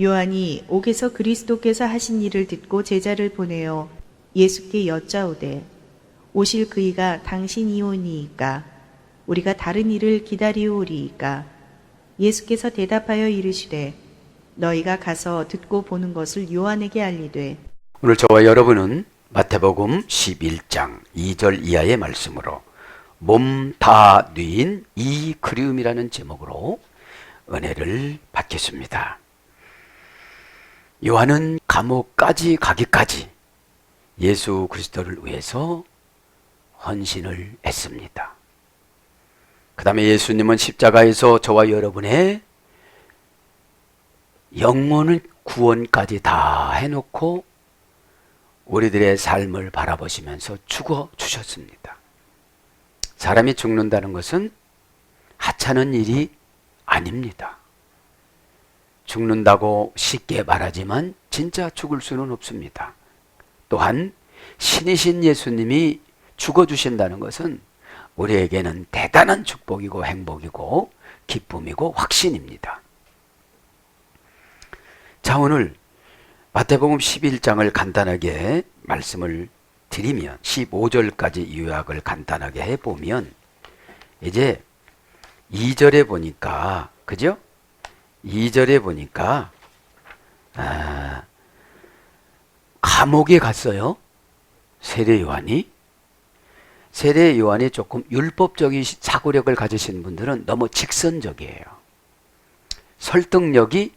요한이 옥에서 그리스도께서 하신 일을 듣고 제자를 보내어 예수께 여짜오되 오실 그이가 당신이오니이까 우리가 다른 일을 기다리오리이까. 예수께서 대답하여 이르시되 너희가 가서 듣고 보는 것을 요한에게 알리되. 오늘 저와 여러분은 마태복음 11장 2절 이하의 말씀으로 몸 다 뉘인 이 그리움이라는 제목으로 은혜를 받겠습니다. 요한은 감옥까지 가기까지 예수 그리스도를 위해서 헌신을 했습니다. 그 다음에 예수님은 십자가에서 저와 여러분의 영혼의 구원까지 다 해놓고 우리들의 삶을 바라보시면서 죽어주셨습니다. 사람이 죽는다는 것은 하찮은 일이 아닙니다. 죽는다고 쉽게 말하지만 진짜 죽을 수는 없습니다. 또한 신이신 예수님이 죽어주신다는 것은 우리에게는 대단한 축복이고 행복이고 기쁨이고 확신입니다. 자, 오늘 마태복음 11장을 간단하게 말씀을 드리면 15절까지 요약을 간단하게 해보면 이제 2절에 보니까 그죠? 2절에 보니까 감옥에 갔어요. 세례 요한이 조금 율법적인 사고력을 가지신 분들은 너무 직선적이에요. 설득력이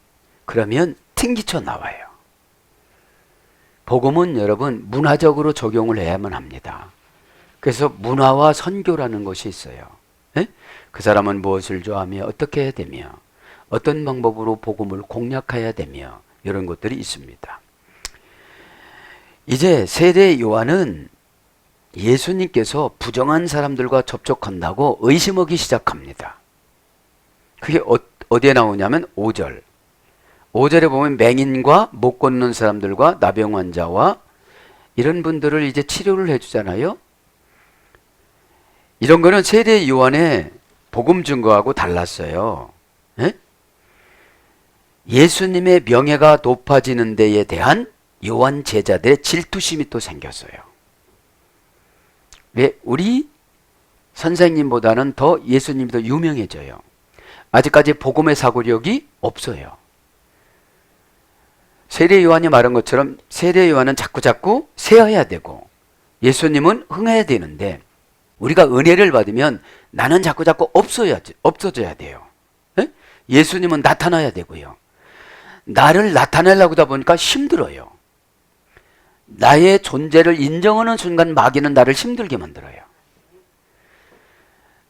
그러면 튕기쳐 나와요. 복음은 여러분 문화적으로 적용을 해야만 합니다. 그래서 문화와 선교라는 것이 있어요. 에? 그 사람은 무엇을 좋아하며 어떻게 해야 되며 어떤 방법으로 복음을 공략해야 되며 이런 것들이 있습니다. 이제 세례 요한은 예수님께서 부정한 사람들과 접촉한다고 의심하기 시작합니다. 그게 어디에 나오냐면 5절. 5절에 보면 맹인과 못 걷는 사람들과 나병 환자와 이런 분들을 이제 치료를 해주잖아요. 이런 거는 세례 요한의 복음 증거하고 달랐어요. 에? 예수님의 명예가 높아지는 데에 대한 요한 제자들의 질투심이 또 생겼어요. 왜? 우리 선생님보다는 더 예수님이 더 유명해져요. 아직까지 복음의 사고력이 없어요. 세례 요한이 말한 것처럼 세례 요한은 자꾸 세어야 되고 예수님은 흥해야 되는데 우리가 은혜를 받으면 나는 자꾸 없어져야 돼요. 에? 예수님은 나타나야 되고요. 나를 나타내려고 하다 보니까 힘들어요. 나의 존재를 인정하는 순간 마귀는 나를 힘들게 만들어요.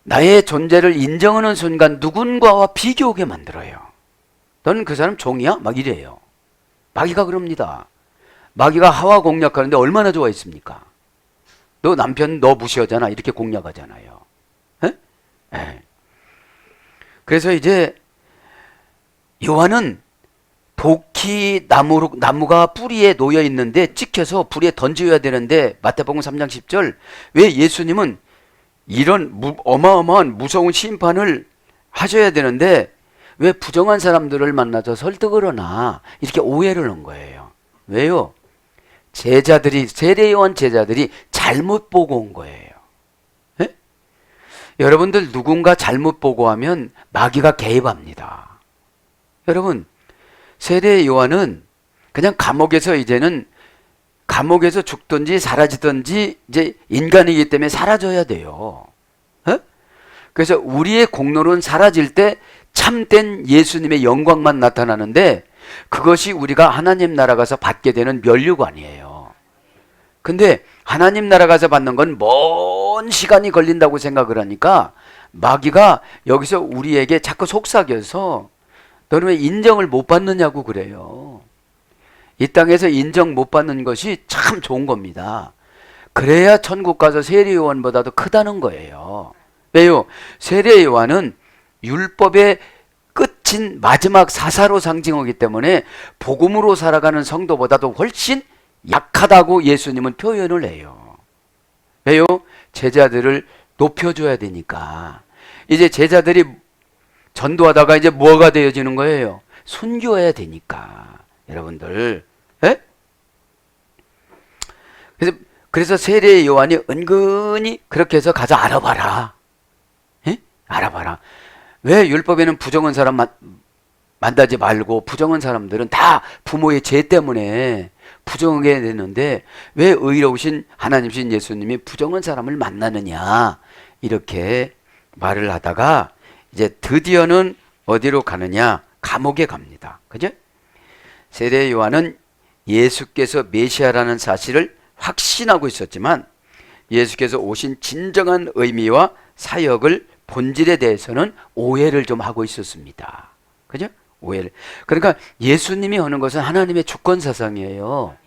나의 존재를 인정하는 순간 누군가와 비교하게 만들어요. 너는 그 사람 종이야? 막 이래요. 마귀가 그럽니다. 마귀가 하와 공략하는데 얼마나 좋아했습니까? 너 남편 너 무시하잖아. 이렇게 공략하잖아요. 에? 에. 그래서 이제 요한은 도끼 나무가 뿌리에 놓여 있는데 찍혀서 불에 던져야 되는데 마태복음 3장 10절 왜 예수님은 이런 어마어마한 무서운 심판을 하셔야 되는데 왜 부정한 사람들을 만나서 설득을 하나 이렇게 오해를 한 거예요. 왜요? 세례 요한 제자들이 잘못 보고 온 거예요. 에? 여러분들 누군가 잘못 보고 하면 마귀가 개입합니다. 여러분 세례 요한은 그냥 이제는 감옥에서 죽든지 사라지든지 이제 인간이기 때문에 사라져야 돼요. 에? 그래서 우리의 공로는 사라질 때 참된 예수님의 영광만 나타나는데 그것이 우리가 하나님 나라 가서 받게 되는 면류관이에요. 근데 하나님 나라 가서 받는 건 먼 시간이 걸린다고 생각을 하니까 마귀가 여기서 우리에게 자꾸 속삭여서 너는 왜 인정을 못 받느냐고 그래요. 이 땅에서 인정 못 받는 것이 참 좋은 겁니다. 그래야 천국 가서 세례 요한보다도 크다는 거예요. 왜요? 세례 요한은 율법의 끝인 마지막 사사로 상징하기 때문에 복음으로 살아가는 성도보다도 훨씬 약하다고 예수님은 표현을 해요. 왜요? 제자들을 높여줘야 되니까. 이제 제자들이 전도하다가 이제 뭐가 되어지는 거예요? 순교해야 되니까. 여러분들. 예? 그래서 세례 요한이 은근히 그렇게 해서 가서 알아봐라. 예? 알아봐라. 왜 율법에는 부정한 사람 만나지 말고 부정한 사람들은 다 부모의 죄 때문에 부정하게 되는데 왜 의로우신 하나님이신 예수님이 부정한 사람을 만나느냐 이렇게 말을 하다가 이제 드디어는 어디로 가느냐? 감옥에 갑니다. 그죠? 세례 요한은 예수께서 메시아라는 사실을 확신하고 있었지만 예수께서 오신 진정한 의미와 사역을 본질에 대해서는 오해를 좀 하고 있었습니다. 그죠? 오해를. 그러니까 예수님이 하는 것은 하나님의 주권 사상이에요.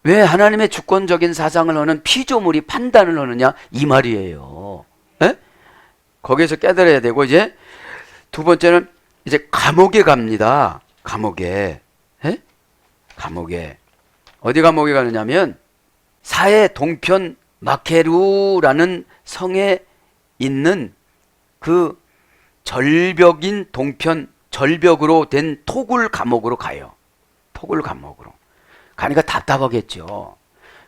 왜 하나님의 주권적인 사상을 하는 피조물이 판단을 하느냐 이 말이에요. 에? 거기에서 깨달아야 되고 이제 두 번째는 이제 감옥에 갑니다. 감옥에. 에? 감옥에. 어디 감옥에 가느냐면 사해 동편 마케루라는 성에 있는 그 절벽인 동편 절벽으로 된 토굴 감옥으로 가요. 토굴 감옥으로. 가니까 답답하겠죠.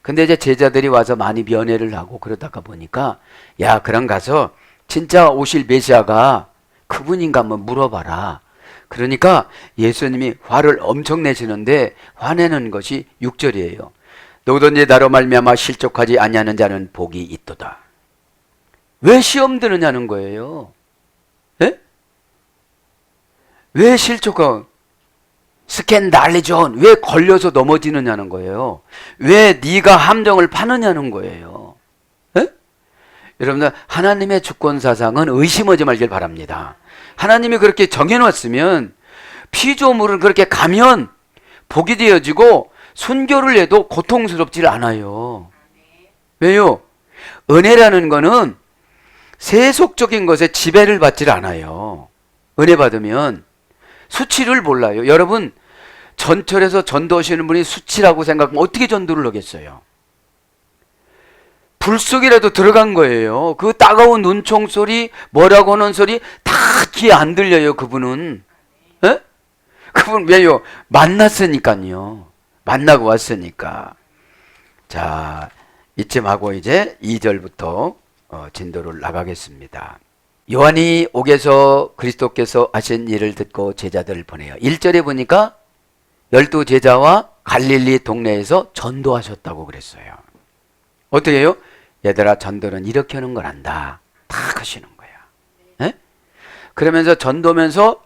근데 이제 제자들이 와서 많이 면회를 하고 그러다가 보니까 야, 그럼 가서 진짜 오실 메시아가 그분인가 한번 물어봐라. 그러니까 예수님이 화를 엄청 내시는데 화내는 것이 6절이에요. 누구든지 나로 말미암아 실족하지 아니하는 자는 복이 있도다. 왜 시험 드느냐는 거예요. 예? 왜 실족하고 스캔달리존 왜 걸려서 넘어지느냐는 거예요. 왜 네가 함정을 파느냐는 거예요. 에? 여러분들 하나님의 주권 사상은 의심하지 말길 바랍니다. 하나님이 그렇게 정해놨으면 피조물은 그렇게 가면 복이 되어지고 순교를 해도 고통스럽질 않아요. 왜요? 은혜라는 거는 세속적인 것에 지배를 받질 않아요. 은혜 받으면 수치를 몰라요. 여러분 전철에서 전도하시는 분이 수치라고 생각하면 어떻게 전도를 하겠어요? 불 속이라도 들어간 거예요. 그 따가운 눈총 소리 뭐라고 하는 소리 다 귀에 안 들려요. 그분은. 에? 그분 왜요? 만났으니까요. 만나고 왔으니까. 자, 이쯤 하고 이제 2절부터 진도를 나가겠습니다. 요한이 옥에서 그리스도께서 하신 일을 듣고 제자들을 보내요. 1절에 보니까 12제자와 갈릴리 동네에서 전도하셨다고 그랬어요. 어떻게 해요? 얘들아, 전도는 이렇게 하는 걸 안다. 다 하시는 거야. 에? 그러면서 전도면서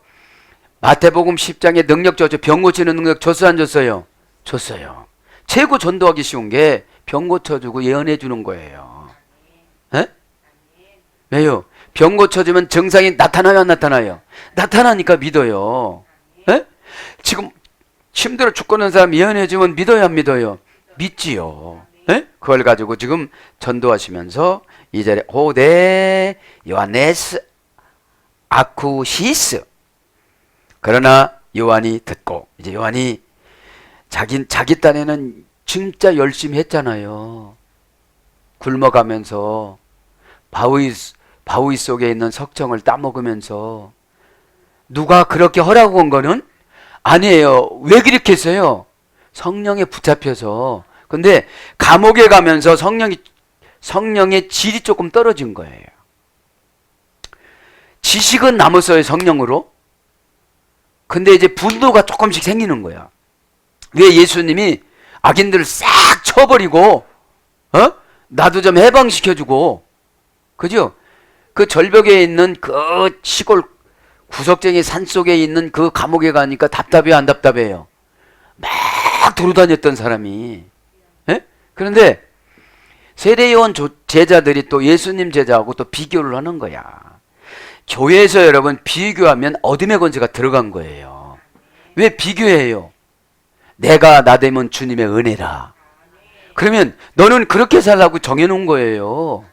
마태복음 10장에 능력 줬죠. 병 고치는 능력 줬어 안 줬어요? 줬어요. 최고 전도하기 쉬운 게 병 고쳐주고 예언해 주는 거예요. 에? 왜요? 병 고쳐주면 증상이 나타나요 안 나타나요? 나타나니까 믿어요. 에? 지금 힘들어 죽겠는 사람 예언해주면 믿어요 안 믿어요? 믿지요. 에? 그걸 가지고 지금 전도하시면서 이 자리에 호데 요하네스 아쿠시스. 그러나 요한이 듣고 이제 요한이 자기 딴에는 진짜 열심히 했잖아요. 굶어가면서 바위 속에 있는 석청을 따먹으면서 누가 그렇게 허락한 거는 아니에요. 왜 그렇게 했어요? 성령에 붙잡혀서. 근데 감옥에 가면서 성령의 질이 조금 떨어진 거예요. 지식은 남았어요, 성령으로. 근데 이제 분노가 조금씩 생기는 거야. 왜 예수님이 악인들을 싹 쳐버리고 나도 좀 해방시켜주고, 그죠? 그 절벽에 있는 그 시골 구석쟁이 산속에 있는 그 감옥에 가니까 답답해요 안 답답해요? 막 돌아다녔던 사람이. 에? 그런데 세례요한 제자들이 또 예수님 제자하고 또 비교를 하는 거야. 교회에서 여러분 비교하면 어둠의 권세가 들어간 거예요. 왜 비교해요? 내가 나 되면 주님의 은혜라. 그러면 너는 그렇게 살라고 정해놓은 거예요.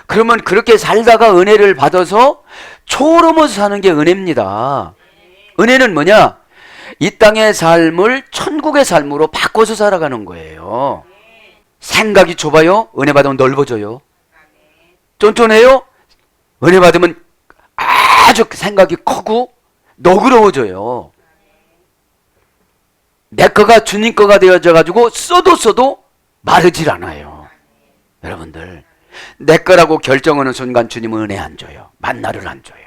그러면 그렇게 살다가 은혜를 받아서 초월하면서 사는 게 은혜입니다. 은혜는 뭐냐? 이 땅의 삶을 천국의 삶으로 바꿔서 살아가는 거예요. 생각이 좁아요? 은혜 받으면 넓어져요. 쫀쫀해요? 은혜 받으면 아주 생각이 크고 너그러워져요. 내 거가 주님 거가 되어져 가지고 써도 마르질 않아요. 여러분들, 내 거라고 결정하는 순간 주님은 은혜 안 줘요. 만나를 안 줘요.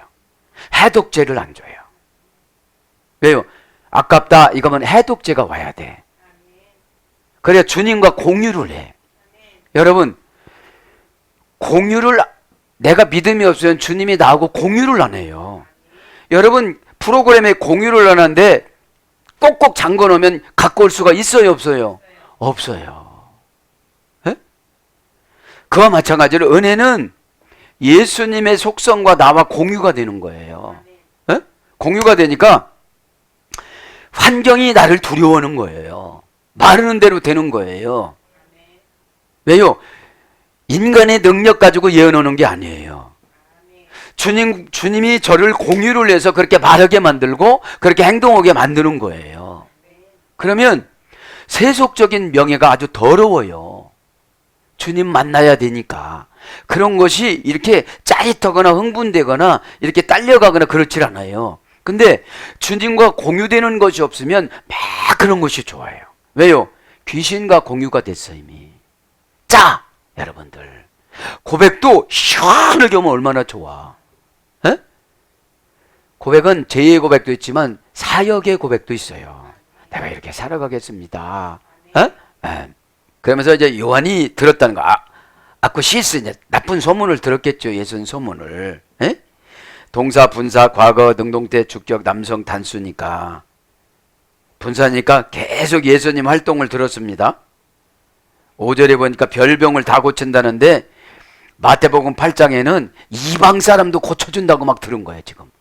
해독제를 안 줘요. 왜요? 아깝다 이거면 해독제가 와야 돼. 그래야 주님과 공유를 해. 여러분, 공유를, 내가 믿음이 없으면 주님이 나하고 공유를 안 해요. 여러분, 프로그램에 공유를 안 하는데 꼭꼭 잠궈 놓으면 갖고 올 수가 있어요, 없어요? 없어요. 에? 그와 마찬가지로 은혜는 예수님의 속성과 나와 공유가 되는 거예요. 에? 공유가 되니까 환경이 나를 두려워하는 거예요. 마르는 대로 되는 거예요. 왜요? 인간의 능력 가지고 예언하는 게 아니에요. 주님이 저를 공유를 해서 그렇게 마르게 만들고 그렇게 행동하게 만드는 거예요. 그러면 세속적인 명예가 아주 더러워요. 주님 만나야 되니까. 그런 것이 이렇게 짜릿하거나 흥분되거나 이렇게 딸려가거나 그렇지 않아요. 근데 주님과 공유되는 것이 없으면 막 그런 것이 좋아요. 왜요? 귀신과 공유가 됐어 이미. 자, 여러분들, 고백도 시원하게 오면 얼마나 좋아. 에? 고백은 제2의 고백도 있지만 사역의 고백도 있어요. 내가 이렇게 살아가겠습니다. 그러면서 이제 요한이 들었다는 거. 아쿠시스, 이제 나쁜 소문을 들었겠죠. 예수님 소문을. 에? 동사, 분사, 과거, 능동태, 주격, 남성, 단수니까. 분사니까 계속 예수님 활동을 들었습니다. 5절에 보니까 별병을 다 고친다는데 마태복음 8장에는 이방 사람도 고쳐준다고 막 들은 거예요, 지금.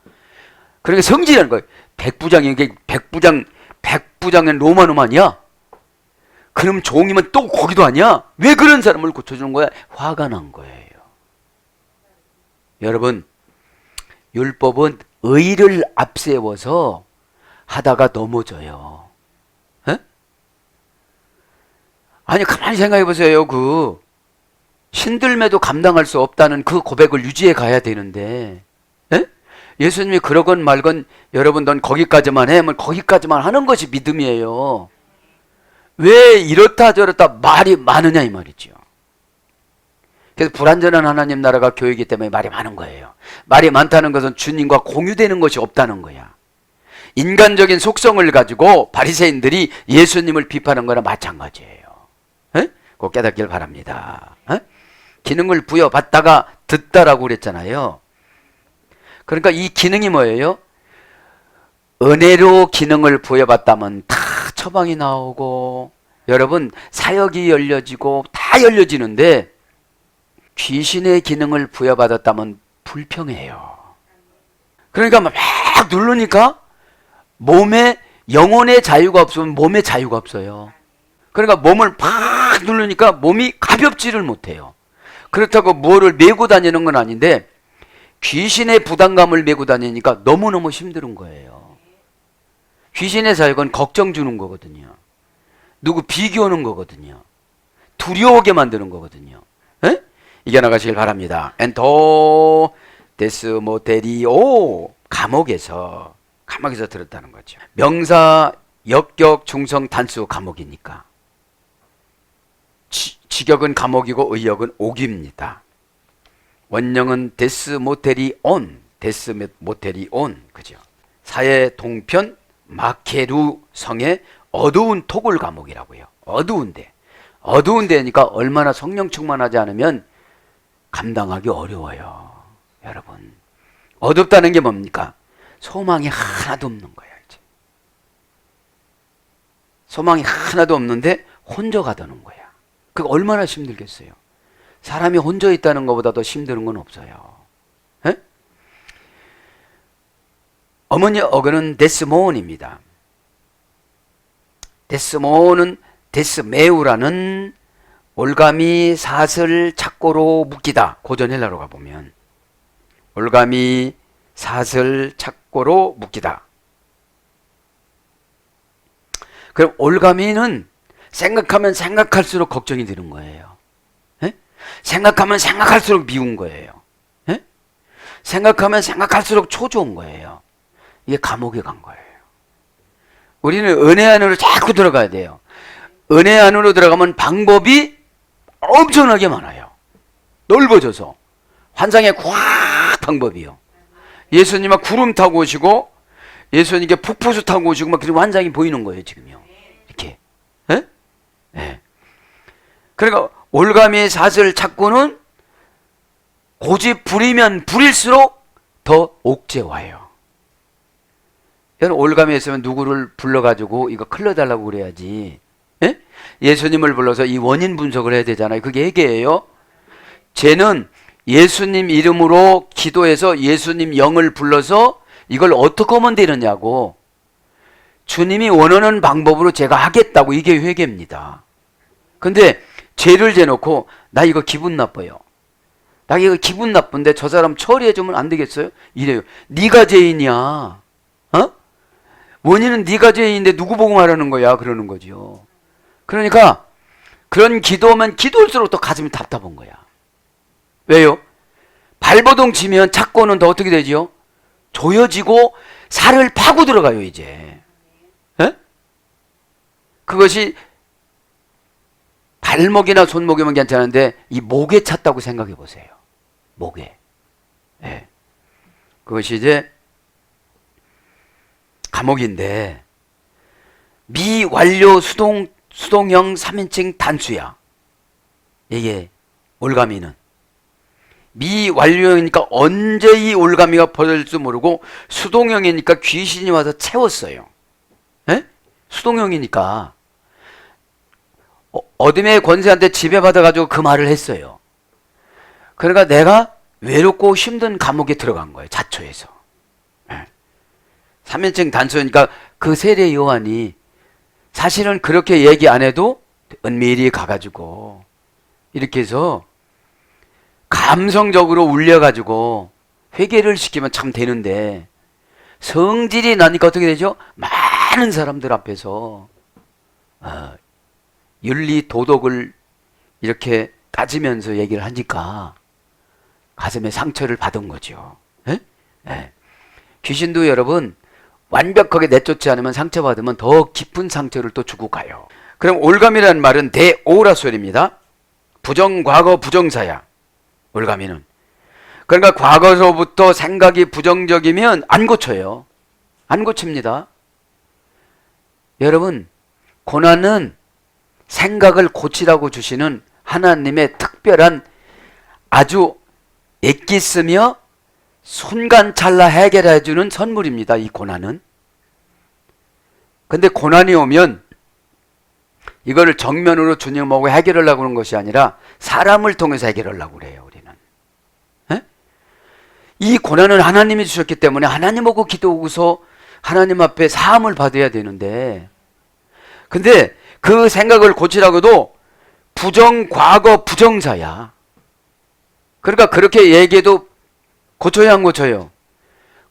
그러니까 성질이라는 거예요. 백부장이, 이게 백부장은 로마놈 아니야? 그럼 종이면 또 거기도 아니야? 왜 그런 사람을 고쳐주는 거야? 화가 난 거예요. 여러분, 율법은 의를 앞세워서 하다가 넘어져요. 에? 아니, 가만히 생각해 보세요. 그 신들매도 감당할 수 없다는 그 고백을 유지해 가야 되는데, 에? 예수님이 그러건 말건 여러분 넌 거기까지만 해, 뭐 거기까지만 하는 것이 믿음이에요. 왜 이렇다 저렇다 말이 많으냐 이 말이죠. 그래서 불완전한 하나님 나라가 교회이기 때문에 말이 많은 거예요. 말이 많다는 것은 주님과 공유되는 것이 없다는 거야. 인간적인 속성을 가지고 바리새인들이 예수님을 비판한 거나 마찬가지예요. 에? 꼭 깨닫길 바랍니다. 에? 기능을 부여받다가 듣다라고 그랬잖아요. 그러니까 이 기능이 뭐예요? 은혜로 기능을 부여받다면 다 처방이 나오고 여러분 사역이 열려지고 다 열려지는데 귀신의 기능을 부여받았다면 불평해요. 그러니까 막 누르니까 몸에 영혼의 자유가 없으면 몸에 자유가 없어요. 그러니까 몸을 팍 누르니까 몸이 가볍지를 못해요. 그렇다고 뭐를 메고 다니는 건 아닌데 귀신의 부담감을 메고 다니니까 너무너무 힘든 거예요. 귀신의 사역은 걱정 주는 거거든요. 누구 비교하는 거거든요. 두려워하게 만드는 거거든요. 에? 이겨나가시길 바랍니다. 엔토 데스모데리오, 감옥에서 들었다는 거죠. 명사, 역격, 중성, 단수 감옥이니까. 직역은 감옥이고 의역은 옥입니다. 원령은 데스모테리온, 그죠? 사해 동편 마케루 성의 어두운 토굴 감옥이라고요. 어두운 데니까 얼마나 성령 충만하지 않으면 감당하기 어려워요. 여러분, 어둡다는 게 뭡니까? 소망이 하나도 없는 거야. 이제 소망이 하나도 없는데 혼자 가다는 거야. 그거 얼마나 힘들겠어요. 사람이 혼자 있다는 것보다 더 힘든 건 없어요. 에? 어머니 어근은 데스모온입니다. 데스모온은 데스메우라는 올가미 사슬 착고로 묶이다. 고전 헬라로 가보면 올가미 사슬 착고로 묶이다. 그럼 올가미는 생각하면 생각할수록 걱정이 되는 거예요. 에? 생각하면 생각할수록 미운 거예요. 에? 생각하면 생각할수록 초조한 거예요. 이게 감옥에 간 거예요. 우리는 은혜 안으로 자꾸 들어가야 돼요. 은혜 안으로 들어가면 방법이 엄청나게 많아요. 넓어져서 환상의 꽉 방법이요. 예수님은 구름 타고 오시고 예수님께 폭포수 타고 오시고 막 그런 환상이 보이는 거예요. 지금요. 이렇게. 예? 예. 그러니까 올가미의 사슬을 찾고는 고집 부리면 부릴수록 더 옥죄와요. 여러분 올가미에 있으면 누구를 불러가지고 이거 클러달라고 그래야지. 예? 예수님을 불러서 이 원인 분석을 해야 되잖아요. 그게 회개예요. 쟤는 예수님 이름으로 기도해서 예수님 영을 불러서 이걸 어떻게 하면 되느냐고 주님이 원하는 방법으로 제가 하겠다고 이게 회개입니다. 근데 죄를 재놓고 나 이거 기분 나빠요. 나 이거 기분 나쁜데 저 사람 처리해주면 안 되겠어요? 이래요. 네가 죄인이야. 어? 원인은 네가 죄인인데 누구 보고 말하는 거야? 그러는 거죠. 그러니까 그런 기도하면 기도할수록 더 가슴이 답답한 거야. 왜요? 발버둥 치면 찾고는 더 어떻게 되지요? 조여지고 살을 파고 들어가요 이제. 에? 그것이 발목이나 손목이면 괜찮은데 이 목에 찼다고 생각해 보세요. 목에. 예. 그것이 이제 감옥인데 미완료 수동형 3인칭 단수야. 이게 올가미는. 미완료이니까 언제 이 올가미가 벌어질지 모르고 수동형이니까 귀신이 와서 채웠어요. 예? 수동형이니까 어둠의 권세한테 지배받아가지고 그 말을 했어요. 그러니까 내가 외롭고 힘든 감옥에 들어간 거예요. 자초해서. 3인칭 단수니까 그 세례 요한이 사실은 그렇게 얘기 안 해도 은밀히 가가지고 이렇게 해서 감성적으로 울려가지고 회개를 시키면 참 되는데 성질이 나니까 어떻게 되죠? 많은 사람들 앞에서 윤리 도덕을 이렇게 따지면서 얘기를 하니까 가슴에 상처를 받은 거죠. 에? 에. 귀신도 여러분 완벽하게 내쫓지 않으면 상처받으면 더 깊은 상처를 또 주고 가요. 그럼 올가미라는 말은 대오라솔입니다. 부정과거 부정사야. 올가미는. 그러니까 과거서부터 생각이 부정적이면 안 고쳐요. 안 고칩니다. 여러분 고난은 생각을 고치라고 주시는 하나님의 특별한 아주 애끼쓰며 순간찰나 해결해 주는 선물입니다. 이 고난은. 근데 고난이 오면 이거를 정면으로 주님하고 해결하려고 하는 것이 아니라 사람을 통해서 해결하려고 그래요. 우리는. 에? 이 고난은 하나님이 주셨기 때문에 하나님하고 기도하고서 하나님 앞에 사함을 받아야 되는데 근데 그 생각을 고치라고도 부정, 과거, 부정사야. 그러니까 그렇게 얘기해도 고쳐야 안 고쳐요?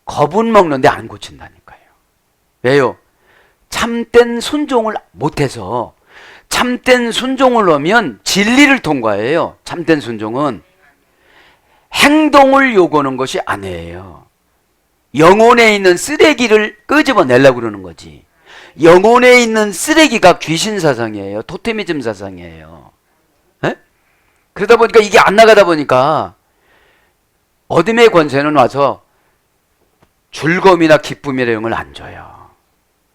겁은 먹는데 안 고친다니까요. 왜요? 참된 순종을 못해서 참된 순종을 하면 진리를 통과해요. 참된 순종은 행동을 요구하는 것이 아니에요. 영혼에 있는 쓰레기를 끄집어내려고 그러는 거지. 영혼에 있는 쓰레기가 귀신 사상이에요. 토테미즘 사상이에요. 에? 그러다 보니까 이게 안 나가다 보니까 어둠의 권세는 와서 즐거움이나 기쁨이나 이런 걸 안 줘요.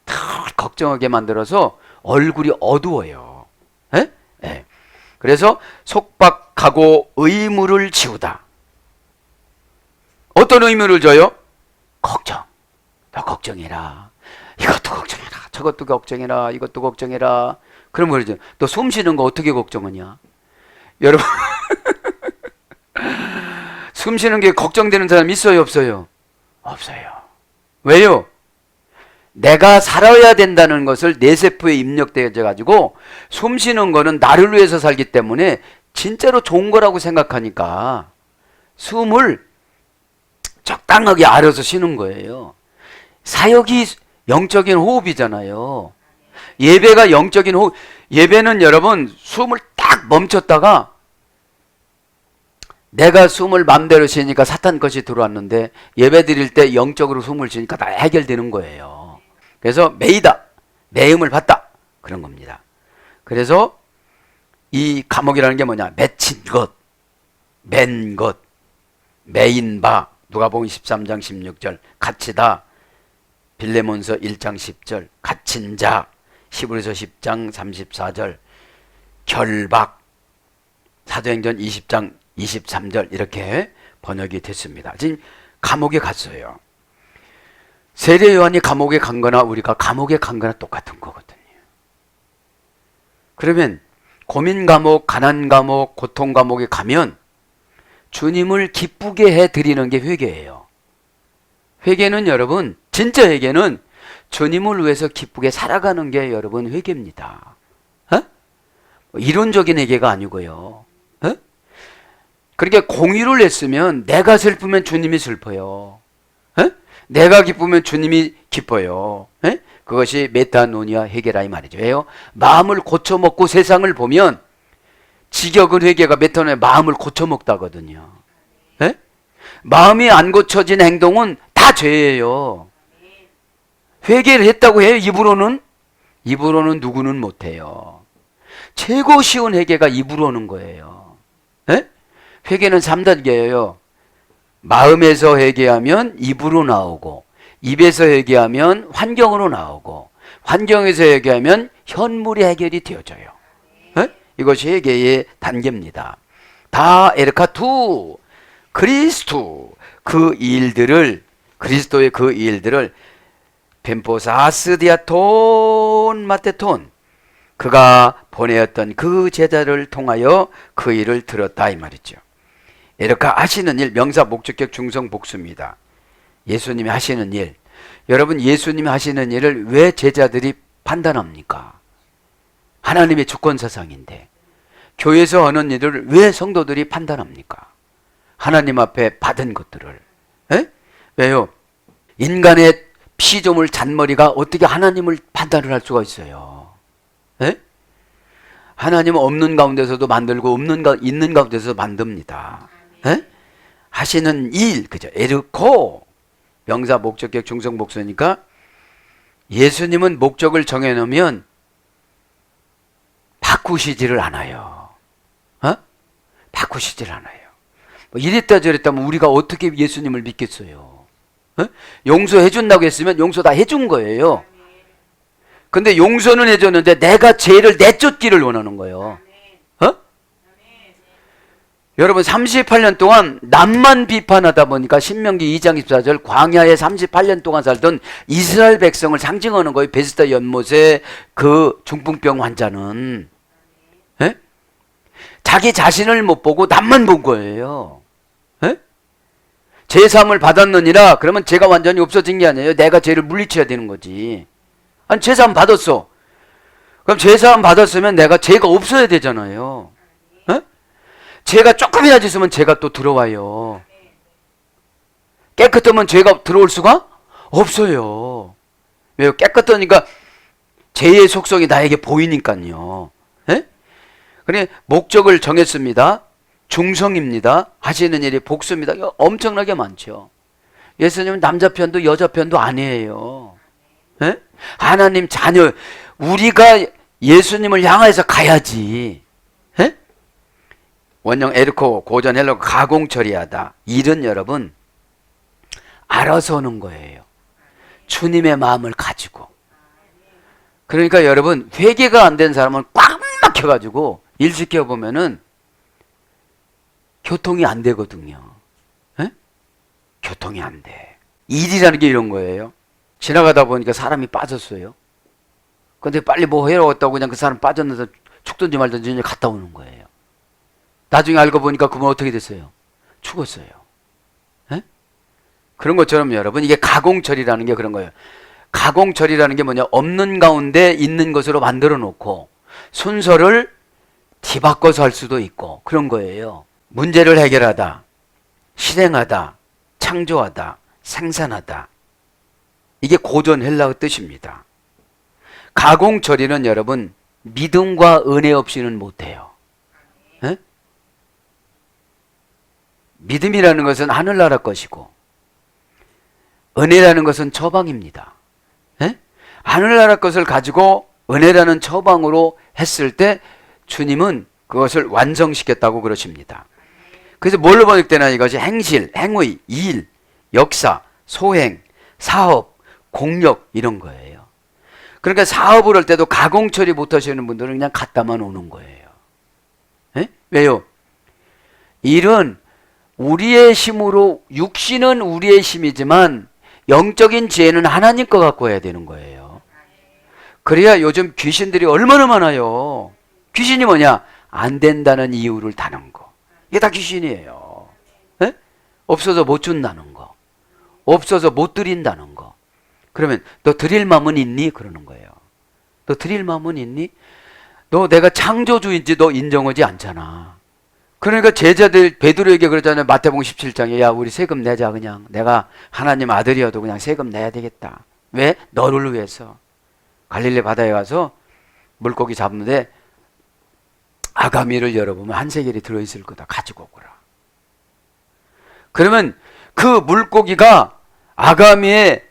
다 걱정하게 만들어서 얼굴이 어두워요. 에? 에. 그래서 속박하고 의무를 지우다. 어떤 의무를 줘요? 걱정. 너 걱정해라. 이것도 걱정해라. 저것도 걱정해라. 이것도 걱정해라. 그럼 그러죠. 너 숨 쉬는 거 어떻게 걱정하냐? 여러분 숨 쉬는 게 걱정되는 사람 있어요? 없어요? 없어요. 왜요? 내가 살아야 된다는 것을 내 세포에 입력되어 가지고 숨 쉬는 거는 나를 위해서 살기 때문에 진짜로 좋은 거라고 생각하니까 숨을 적당하게 알아서 쉬는 거예요. 사역이 영적인 호흡이잖아요. 예배가 영적인 호흡. 예배는 여러분 숨을 딱 멈췄다가 내가 숨을 마음대로 쉬니까 사탄 것이 들어왔는데 예배 드릴 때 영적으로 숨을 쉬니까 다 해결되는 거예요. 그래서 매이다, 매음을 받다, 그런 겁니다. 그래서 이 감옥이라는 게 뭐냐? 맺힌 것, 맨 것, 매인 바, 누가복음 13장 16절, 갇히다, 빌레몬서 1장 10절, 갇힌 자, 히브리서 10장 34절, 결박, 사도행전 20장 23절 이렇게 번역이 됐습니다. 지금 감옥에 갔어요. 세례 요한이 감옥에 간 거나 우리가 감옥에 간 거나 똑같은 거거든요. 그러면 고민 감옥, 가난 감옥, 고통 감옥에 가면 주님을 기쁘게 해드리는 게 회개예요. 회개는 여러분, 진짜 회개는 주님을 위해서 기쁘게 살아가는 게 여러분 회개입니다. 이론적인 회개가 아니고요. 그렇게 공의를 했으면 내가 슬프면 주님이 슬퍼요. 내가 기쁘면 주님이 기뻐요. 그것이 메타노니아 회개라 이 말이죠. 왜요? 마음을 고쳐먹고 세상을 보면 직역은 회개가 메타노니아 마음을 고쳐먹다거든요. 마음이 안 고쳐진 행동은 다 죄예요. 회개를 했다고 해요? 입으로는 누구는 못해요. 최고 쉬운 회개가 입으로 오는 거예요. 회개는 3단계예요. 마음에서 회개하면 입으로 나오고, 입에서 회개하면 환경으로 나오고, 환경에서 회개하면 현물이 해결이 되어져요. 이것이 회개의 단계입니다. 다 에르카투, 그리스도, 그리스도의 그 일들을 벤포사스디아톤 마테톤, 그가 보내었던 그 제자를 통하여 그 일을 들었다 이 말이죠. 이렇게 하시는 일, 명사 목적격 중성 복수입니다. 예수님이 하시는 일. 여러분, 예수님이 하시는 일을 왜 제자들이 판단합니까? 하나님의 주권사상인데 교회에서 하는 일을 왜 성도들이 판단합니까? 하나님 앞에 받은 것들을. 왜요? 인간의 피조물 잔머리가 어떻게 하나님을 판단을 할 수가 있어요? 하나님은 없는 가운데서도 만들고 있는 가운데서도 만듭니다. 하시는 일, 그죠? 에르코, 명사 목적격 중성 복수니까 예수님은 목적을 정해놓으면 바꾸시지를 않아요. 바꾸시지를 않아요. 뭐 이랬다 저랬다면 우리가 어떻게 예수님을 믿겠어요? 용서해 준다고 했으면 용서 다 해준 거예요. 근데 용서는 해줬는데 내가 죄를 내쫓기를 원하는 거예요. 여러분 38년 동안 남만 비판하다 보니까 신명기 2장 24절 광야에 38년 동안 살던 이스라엘 백성을 상징하는 거예요. 베스다 연못의 그 중풍병 환자는 자기 자신을 못 보고 남만 본 거예요. 제사함을 받았느니라 그러면 죄가 완전히 없어진 게 아니에요. 내가 죄를 물리쳐야 되는 거지. 아니 제사함 받았어. 그럼 제사함 받았으면 내가 죄가 없어야 되잖아요. 죄가 조금이라도 있으면 죄가 또 들어와요. 깨끗하면 죄가 들어올 수가 없어요. 왜요? 깨끗하니까 죄의 속성이 나에게 보이니까요. 그래 목적을 정했습니다. 중성입니다. 하시는 일이 복수입니다. 이거 엄청나게 많죠. 예수님은 남자 편도 여자 편도 아니에요. 하나님 자녀, 우리가 예수님을 향해서 가야지. 원형 에르코, 고전 헬로 가공 처리하다. 일은 여러분 알아서 오는 거예요. 주님의 마음을 가지고. 그러니까 여러분 회개가 안 된 사람은 꽉 막혀가지고 일 시켜보면은 교통이 안 되거든요. 교통이 안 돼. 일이라는 게 이런 거예요. 지나가다 보니까 사람이 빠졌어요. 근데 빨리 뭐 해러 왔다고 그냥 그 사람 빠졌는데 죽든지 말든지 그냥 갔다 오는 거예요. 나중에 알고 보니까 그분 어떻게 됐어요? 죽었어요. 그런 것처럼 여러분 이게 가공처리라는 게 그런 거예요. 가공처리라는 게 뭐냐? 없는 가운데 있는 것으로 만들어 놓고 순서를 뒤바꿔서 할 수도 있고 그런 거예요. 문제를 해결하다, 실행하다, 창조하다, 생산하다. 이게 고전 헬라어 뜻입니다. 가공처리는 여러분 믿음과 은혜 없이는 못해요. 믿음이라는 것은 하늘나라 것이고 은혜라는 것은 처방입니다. 예? 하늘나라 것을 가지고 은혜라는 처방으로 했을 때 주님은 그것을 완성시켰다고 그러십니다. 그래서 뭘로 번역되나 이것이 행실, 행의, 일, 역사, 소행, 사업, 공력 이런 거예요. 그러니까 사업을 할 때도 가공 처리 못 하시는 분들은 그냥 갖다만 오는 거예요. 에? 왜요? 일은 우리의 힘으로, 육신은 우리의 힘이지만 영적인 지혜는 하나님 거 갖고 해야 되는 거예요. 그래야 요즘 귀신들이 얼마나 많아요. 귀신이 뭐냐? 안 된다는 이유를 다는 거. 이게 다 귀신이에요. 에? 없어서 못 준다는 거. 없어서 못 드린다는 거. 그러면 너 드릴 마음은 있니? 그러는 거예요. 너 드릴 마음은 있니? 너 내가 창조주인지 너 인정하지 않잖아. 그러니까 제자들 베드로에게 그러잖아요. 마태복음 17장에 야 우리 세금 내자. 그냥 내가 하나님 아들이어도 그냥 세금 내야 되겠다. 왜? 너를 위해서. 갈릴리 바다에 가서 물고기 잡는데 아가미를 열어보면 한 세겔이 들어있을 거다. 가지고 오거라. 그러면 그 물고기가 아가미에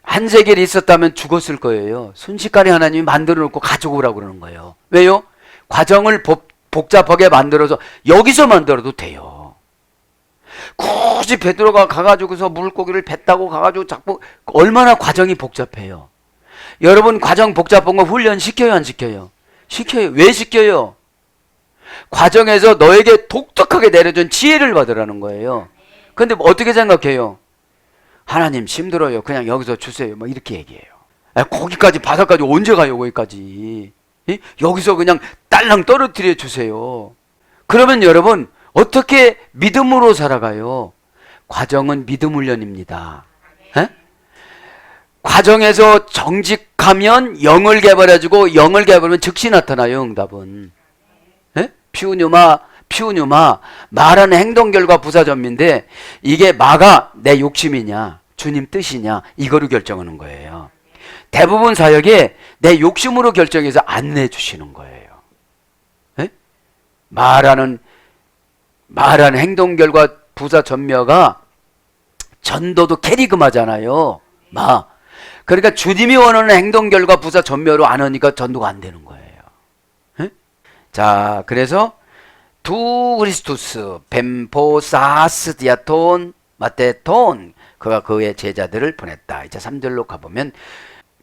한 세겔이 있었다면 죽었을 거예요. 순식간에 하나님이 만들어 놓고 가지고 오라고 그러는 거예요. 왜요? 과정을 복잡하게 만들어서 여기서 만들어도 돼요. 굳이 베드로가 가가지고서 물고기를 뱉다고 가가지고 자꾸 얼마나 과정이 복잡해요. 여러분 과정 복잡한 거 훈련 시켜요 안 시켜요? 시켜요. 왜 시켜요? 과정에서 너에게 독특하게 내려준 지혜를 받으라는 거예요. 근데 어떻게 생각해요? 하나님 힘들어요. 그냥 여기서 주세요. 뭐 이렇게 얘기해요. 거기까지 바다까지 언제 가요? 거기까지. 여기서 그냥 딸랑 떨어뜨려 주세요. 그러면 여러분 어떻게 믿음으로 살아가요? 과정은 믿음 훈련입니다. 에? 과정에서 정직하면 영을 개발해주고 영을 개발하면 즉시 나타나요. 응답은. 에? 피우뉴마 말하는 행동 결과 부사점인데 이게 마가 내 욕심이냐 주님 뜻이냐 이거로 결정하는 거예요. 대부분 사역에 내 욕심으로 결정해서 안 내주시는 거예요. 에? 말하는 행동 결과 부사 전묘가 전도도 캐리그마잖아요. 그러니까 주님이 원하는 행동 결과 부사 전묘로 안 하니까 전도가 안 되는 거예요. 에? 자, 그래서 두 그리스투스 벤포사스 디아톤 마테톤 그가 그의 제자들을 보냈다. 이제 3절로 가보면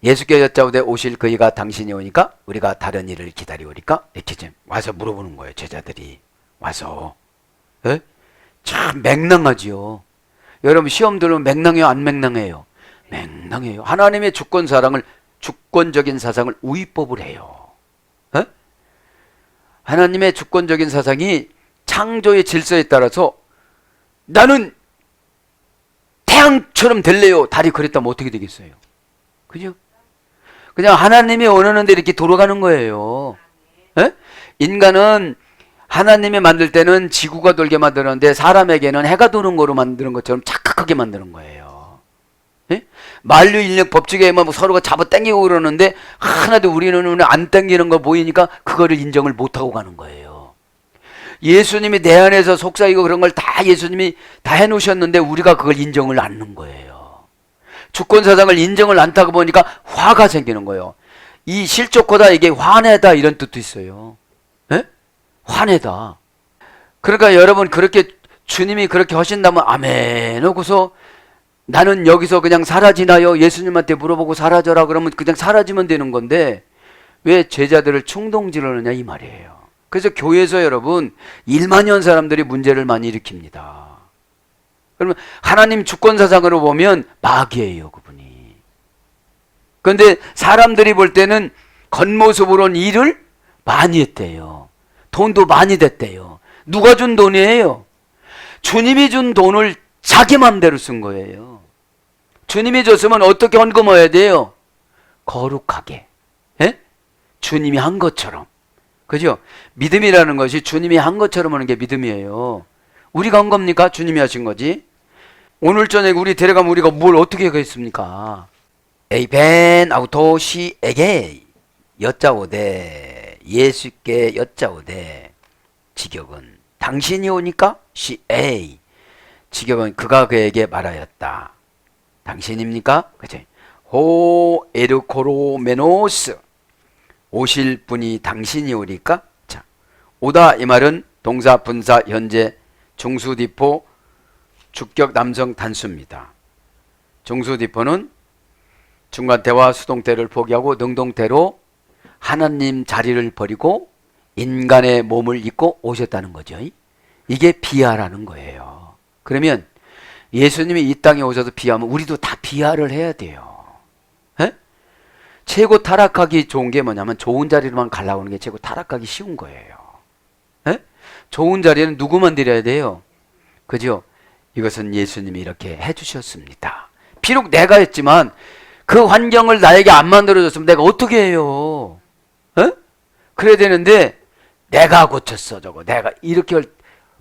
예수께 여짜오되 오실 그이가 당신이 오니까 우리가 다른 일을 기다리오리까? 이렇게 좀 와서 물어보는 거예요. 제자들이 와서. 에? 참 맹랑하지요. 여러분 시험 들으면 맹랑해요 안 맹랑해요? 맹랑해요. 하나님의 주권적인 사상을 우위법을 해요. 에? 하나님의 주권적인 사상이 창조의 질서에 따라서 나는 태양처럼 될래요. 달이 그랬다면 어떻게 되겠어요? 그죠? 그냥 하나님이 원하는 데 이렇게 돌아가는 거예요. 에? 인간은 하나님이 만들 때는 지구가 돌게 만드는데 사람에게는 해가 도는 거로 만드는 것처럼 착각하게 만드는 거예요. 에? 만류인력 법칙에 뭐 서로가 잡아 당기고 그러는데 하나도 우리는 눈에 안 당기는 거 보이니까 그거를 인정을 못하고 가는 거예요. 예수님이 내 안에서 속삭이고 그런 걸 다 예수님이 다 해놓으셨는데 우리가 그걸 인정을 안 하는 거예요. 주권사상을 인정을 안 타고 보니까 화가 생기는 거예요. 이 실족하다 이게 화내다 이런 뜻도 있어요. 에? 화내다. 그러니까 여러분 그렇게 주님이 그렇게 하신다면 아멘 하고서 나는 여기서 그냥 사라지나요? 예수님한테 물어보고 사라져라 그러면 그냥 사라지면 되는 건데 왜 제자들을 충동질을 하느냐 이 말이에요. 그래서 교회에서 여러분 1만년 사람들이 문제를 많이 일으킵니다. 그러면 하나님 주권사상으로 보면 마귀예요 그분이. 그런데 사람들이 볼 때는 겉모습으로는 일을 많이 했대요. 돈도 많이 됐대요. 누가 준 돈이에요? 주님이 준 돈을 자기 맘대로 쓴 거예요. 주님이 줬으면 어떻게 헌금해야 돼요? 거룩하게. 에? 주님이 한 것처럼. 그죠? 믿음이라는 것이 주님이 한 것처럼 하는 게 믿음이에요. 우리가 한 겁니까? 주님이 하신 거지. 오늘 저녁에 우리 데려가면 우리가 뭘 어떻게 하겠습니까? 에이벤 아우토시에게 여짜오되 예수께 여짜오되 직역은 당신이 오니까 she a. 직역은 그가 그에게 말하였다. 당신입니까? 그치? 호 에르코로메노스. 오실 분이 당신이 오니까. 자, 오다 이 말은 동사 분사 현재 중수디포 주격 남성 단수입니다. 중수디포는 중간태와 수동태를 포기하고 능동태로 하나님 자리를 버리고 인간의 몸을 입고 오셨다는 거죠. 이게 비하라는 거예요. 그러면 예수님이 이 땅에 오셔서 비하면 우리도 다 비하를 해야 돼요. 에? 최고 타락하기 좋은 게 뭐냐면 좋은 자리로만 가려고 하는 게 최고 타락하기 쉬운 거예요. 에? 좋은 자리는 누구만 드려야 돼요? 그죠? 이것은 예수님이 이렇게 해주셨습니다. 비록 내가 했지만 그 환경을 나에게 안 만들어줬으면 내가 어떻게 해요? 에? 그래야 되는데 내가 고쳤어 저거 내가 이렇게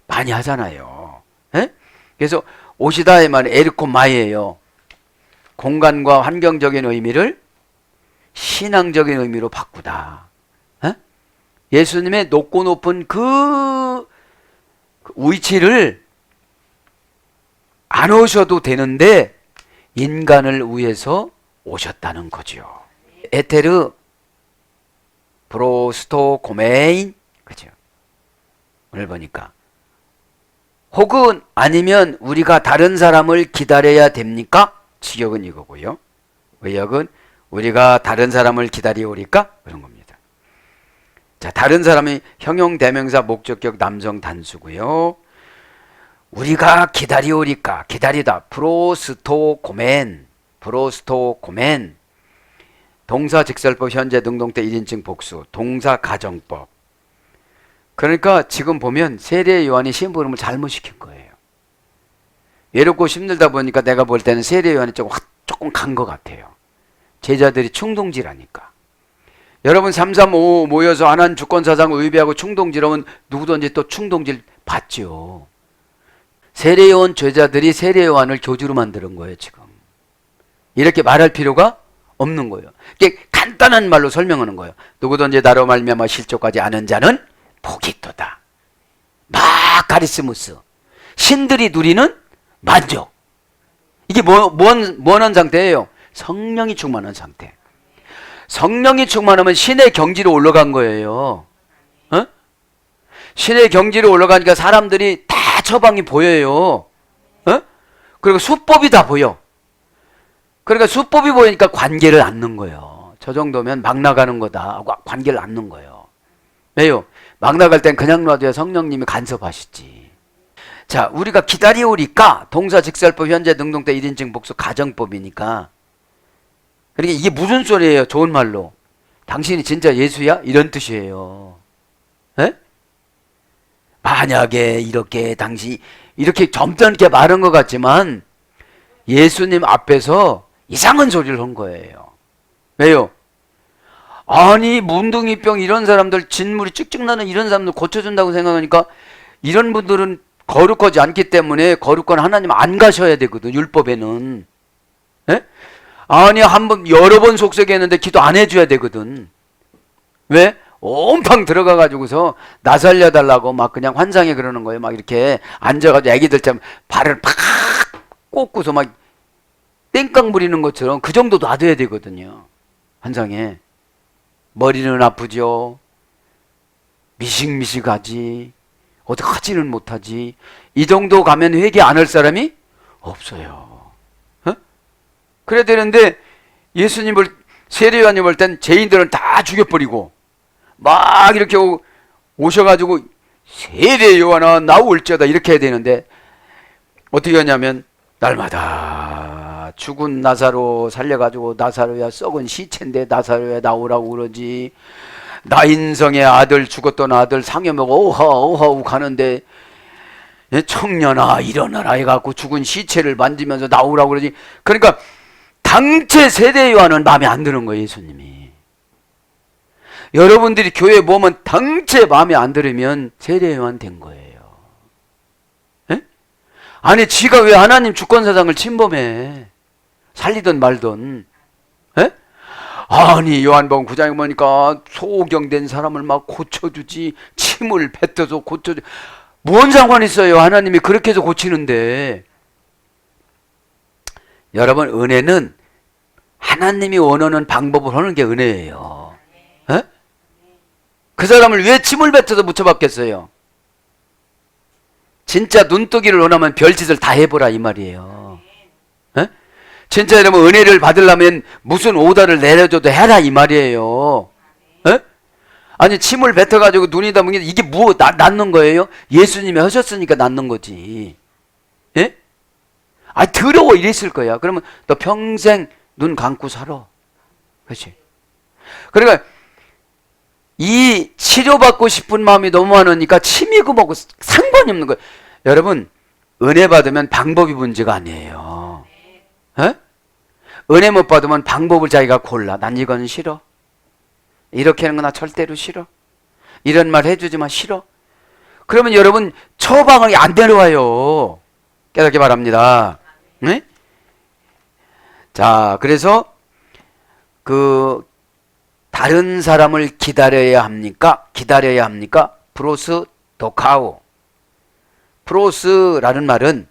많이 하잖아요. 에? 그래서 오시다의 말은 에르코마이예요. 공간과 환경적인 의미를 신앙적인 의미로 바꾸다. 에? 예수님의 높고 높은 그 위치를 안 오셔도 되는데 인간을 위해서 오셨다는 거죠. 에테르 브로스토 고메인. 그죠? 오늘 보니까 혹은 아니면 우리가 다른 사람을 기다려야 됩니까? 직역은 이거고요. 의역은 우리가 다른 사람을 기다리오리까? 그런 겁니다. 자, 다른 사람이 형용 대명사 목적격 남성 단수고요. 우리가 기다리오리까? 기다리다. 프로스토 고멘. 프로스토 고멘. 동사 직설법 현재 능동태 1인칭 복수. 동사 가정법. 그러니까 지금 보면 세례 요한이 심부름을 잘못 시킨 거예요. 외롭고 힘들다 보니까 내가 볼 때는 세례 요한이 조금 간 것 같아요. 제자들이 충동질하니까. 여러분 335 모여서 하나님 주권사상 의배하고 충동질하면 누구든지 또 충동질 받죠. 세례 요한 제자들이 세례 요한을 교주로 만드는 거예요. 지금 이렇게 말할 필요가 없는 거예요. 이게 간단한 말로 설명하는 거예요. 누구든지 나로 말미암아 실족하지 않은 자는 복이 있도다. 막 카리스무스. 신들이 누리는 만족. 이게 뭐하는 상태예요? 성령이 충만한 상태. 성령이 충만하면 신의 경지로 올라간 거예요. 어? 신의 경지로 올라가니까 사람들이 다 처방이 보여요. 어? 그리고 수법이 다 보여. 그러니까 수법이 보이니까 관계를 안는 거예요. 저 정도면 막 나가는 거다. 관계를 안는 거예요. 왜요? 막 나갈 땐 그냥 놔둬야 성령님이 간섭하시지. 자, 우리가 기다리오리까 동사 직설법 현재 능동태 1인칭 복수 가정법이니까. 그러니까 이게 무슨 소리예요? 좋은 말로. 당신이 진짜 예수야? 이런 뜻이에요. 에? 만약에 이렇게 당신이 이렇게 점잖게 말한 것 같지만 예수님 앞에서 이상한 소리를 한 거예요. 왜요? 아니 문둥이병 이런 사람들 진물이 찍찍 나는 이런 사람들 고쳐준다고 생각하니까 이런 분들은 거룩하지 않기 때문에 거룩한 하나님 안 가셔야 되거든. 율법에는. 에? 아니 여러 번 속삭였는데 기도 안 해줘야 되거든. 왜? 온팡 들어가가지고서 나 살려달라고 막 그냥 환상에 그러는 거예요. 막 이렇게 앉아가지고 애기들처럼 발을 팍 꽂고서 막 땡깡 부리는 것처럼 그 정도 놔둬야 되거든요. 환상에. 머리는 아프죠. 미식미식하지. 어디 하지는 못하지. 이 정도 가면 회개 안 할 사람이 없어요. 어? 그래야 되는데 예수님을 세례요한이 볼 땐 죄인들은 다 죽여버리고 막 이렇게 오셔가지고 세례요한아 나올지어다 이렇게 해야 되는데 어떻게 하냐면 날마다 죽은 나사로 살려가지고 나사로야 썩은 시체인데 나사로야 나오라고 그러지. 나인성의 아들 죽었던 아들 상여 먹어 오하우 가는데 청년아 일어나라 해갖고 죽은 시체를 만지면서 나오라고 그러지. 그러니까 당체 세대 요한은 마음에 안 드는 거예요. 예수님이. 여러분들이 교회 보면 당체 마음에 안 들으면 세대 요한 된 거예요. 에? 아니 지가 왜 하나님 주권사상을 침범해. 살리든 말든. 에? 아니 요한복음 9장에 보니까 소경된 사람을 막 고쳐주지. 침을 뱉어서 고쳐주. 뭔 상관 있어요? 하나님이 그렇게 해서 고치는데. 여러분, 은혜는 하나님이 원하는 방법을 하는 게 은혜예요. 에? 그 사람을 왜 침을 뱉어서 묻혀봤겠어요? 진짜 눈뜨기를 원하면 별짓을 다 해보라 이 말이에요. 에? 진짜 여러분 은혜를 받으려면 무슨 오다를 내려줘도 해라 이 말이에요. 에? 아니 침을 뱉어가지고 눈이 담은 게 이게 뭐 낫는 거예요? 예수님이 하셨으니까 낫는 거지. 예? 아 더러워 이랬을 거야. 그러면 너 평생 눈 감고 살아. 그렇지? 그러니까 이 치료받고 싶은 마음이 너무 많으니까 침이고 뭐고 상관이 없는 거예요. 여러분 은혜 받으면 방법이 문제가 아니에요. 에? 은혜 못 받으면 방법을 자기가 골라. 난 이건 싫어. 이렇게 하는 거 나 절대로 싫어. 이런 말 해주지 마 싫어. 그러면 여러분 처방이 안 내려와요. 깨닫기 바랍니다. 네? 자, 그래서 그 다른 사람을 기다려야 합니까? 기다려야 합니까? 프로스 도카오. 프로스라는 말은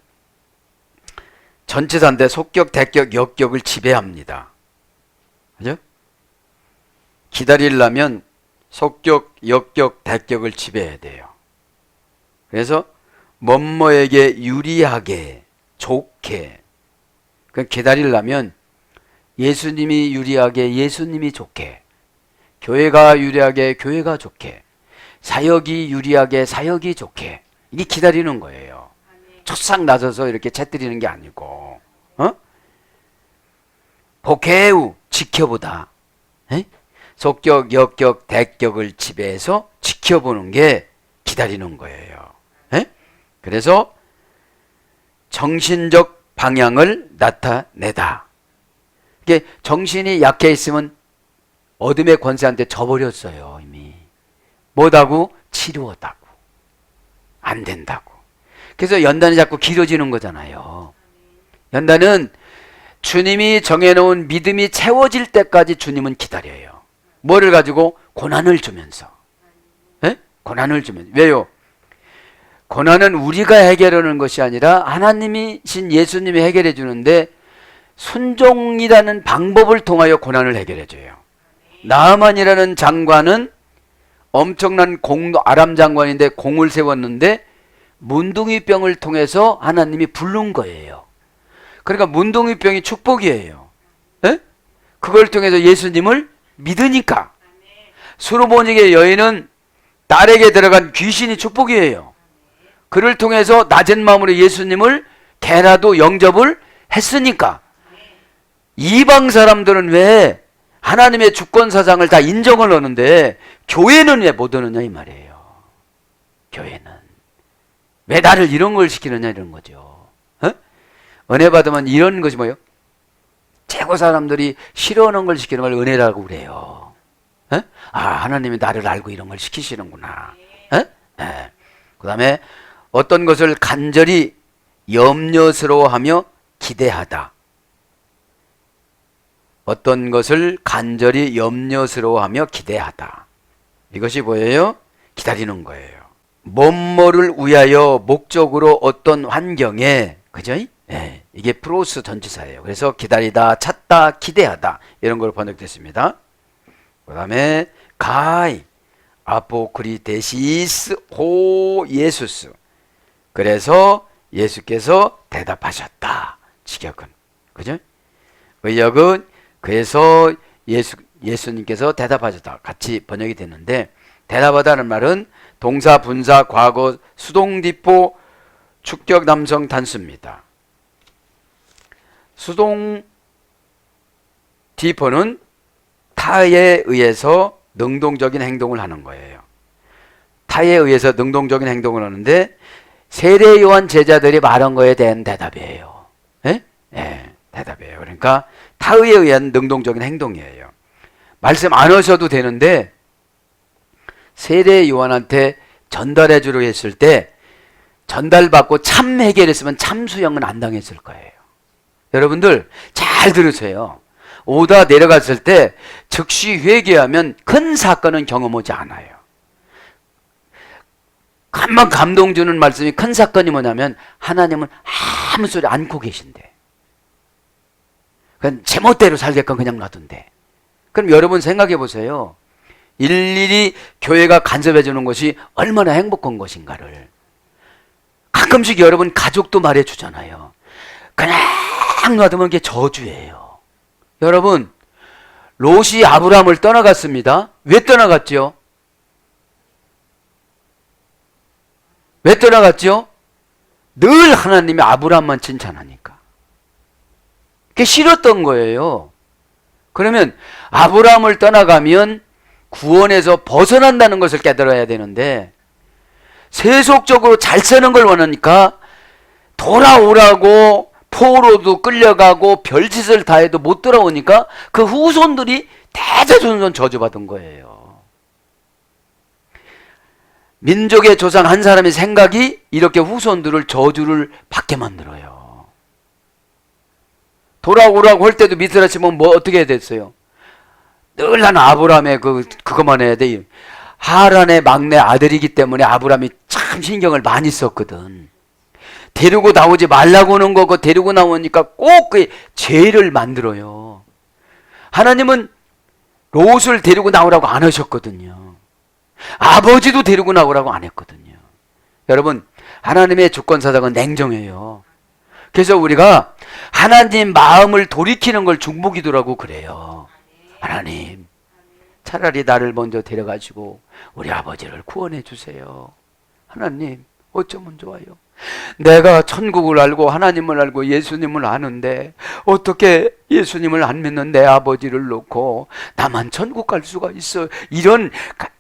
전치사인데 속격, 대격, 역격을 지배합니다. 그죠? 기다리려면 속격, 역격, 대격을 지배해야 돼요. 그래서 뭐뭐에게 유리하게, 좋게. 기다리려면 예수님이 유리하게, 예수님이 좋게. 교회가 유리하게, 교회가 좋게. 사역이 유리하게, 사역이 좋게. 이게 기다리는 거예요. 초싹 나서서 이렇게 채뜨리는 게 아니고. 보케우, 지켜보다. 에? 속격, 역격, 대격을 지배해서 지켜보는 게 기다리는 거예요. 에? 그래서 정신적 방향을 나타내다. 이게 정신이 약해 있으면 어둠의 권세한테 져버렸어요. 이미. 뭐다고? 치료하다고. 안 된다고. 그래서 연단이 자꾸 길어지는 거잖아요. 연단은 주님이 정해놓은 믿음이 채워질 때까지 주님은 기다려요. 뭐를 가지고? 고난을 주면서. 에? 고난을 주면서. 왜요? 고난은 우리가 해결하는 것이 아니라 하나님이신 예수님이 해결해 주는데 순종이라는 방법을 통하여 고난을 해결해 줘요. 나아만이라는 장관은 엄청난 아람 장관인데 공을 세웠는데 문둥이병을 통해서 하나님이 부른 거예요. 그러니까 문둥이병이 축복이에요. 에? 그걸 통해서 예수님을 믿으니까. 수르보닉의 여인은 딸에게 들어간 귀신이 축복이에요. 그를 통해서 낮은 마음으로 예수님을 개라도 영접을 했으니까. 이방 사람들은 왜 하나님의 주권 사상을 다 인정을 하는데 교회는 왜 못 하느냐 이 말이에요. 교회는 왜 나를 이런 걸 시키느냐 이런 거죠. 어? 은혜 받으면 이런 것이 뭐예요? 최고 사람들이 싫어하는 걸 시키는 걸 은혜라고 그래요. 어? 아 하나님이 나를 알고 이런 걸 시키시는구나. 어? 네. 그 다음에 어떤 것을 간절히 염려스러워하며 기대하다. 어떤 것을 간절히 염려스러워하며 기대하다. 이것이 뭐예요? 기다리는 거예요. 뭐뭐를 위하여 목적으로 어떤 환경에, 그죠? 네, 이게 프로스 전치사예요. 그래서 기다리다, 찾다, 기대하다 이런 걸 번역됐습니다. 그 다음에 가이, 아포크리테시스 호 예수스. 그래서 예수께서 대답하셨다. 직역은, 그죠? 의역은 그래서 예수님께서 대답하셨다. 같이 번역이 됐는데 대답하다는 말은 동사, 분사, 과거, 수동, 축격, 남성, 단수입니다. 수동 디포는 타에 의해서 능동적인 행동을 하는 거예요. 타에 의해서 능동적인 행동을 하는데 세례 요한 제자들이 말한 거에 대한 대답이에요. 예? 예, 대답이에요. 그러니까 타에 의한 능동적인 행동이에요. 말씀 안 하셔도 되는데 세례 요한한테 전달해 주려 했을 때 전달받고 참 해결했으면 참 수형은 안 당했을 거예요. 여러분들 잘 들으세요. 오다 내려갔을 때 즉시 회개하면 큰 사건은 경험하지 않아요. 한번 감동 주는 말씀이 큰 사건이 뭐냐면 하나님은 아무 소리 않고 계신대. 그냥 제멋대로 살게끔 그냥 놔둔대. 그럼 여러분 생각해 보세요. 일일이 교회가 간섭해 주는 것이 얼마나 행복한 것인가를. 가끔씩 여러분 가족도 말해 주잖아요. 그냥 놔두면 그게 저주예요. 여러분, 롯이 아브라함을 떠나갔습니다. 왜 떠나갔죠? 왜 떠나갔죠? 늘 하나님이 아브라함만 칭찬하니까. 그게 싫었던 거예요. 그러면 아브라함을 떠나가면 구원에서 벗어난다는 것을 깨달아야 되는데 세속적으로 잘 사는 걸 원하니까 돌아오라고 포로도 끌려가고 별짓을 다 해도 못 돌아오니까 그 후손들이 대대손손 저주받은 거예요. 민족의 조상 한 사람의 생각이 이렇게 후손들을 저주를 받게 만들어요. 돌아오라고 할 때도 미스라치면 뭐 어떻게 됐어요? 늘 나는 아브라함의 그것만 해야 돼. 하란의 막내 아들이기 때문에 아브라함이 참 신경을 많이 썼거든. 데리고 나오지 말라고 하는 거고 데리고 나오니까 꼭 그 죄를 만들어요. 하나님은 롯을 데리고 나오라고 안 하셨거든요. 아버지도 데리고 나오라고 안 했거든요. 여러분, 하나님의 주권사상은 냉정해요. 그래서 우리가 하나님 마음을 돌이키는 걸 중보기도라고 그래요. 하나님, 차라리 나를 먼저 데려가시고 우리 아버지를 구원해 주세요. 하나님, 어쩌면 좋아요. 내가 천국을 알고 하나님을 알고 예수님을 아는데 어떻게 예수님을 안 믿는 내 아버지를 놓고 나만 천국 갈 수가 있어. 이런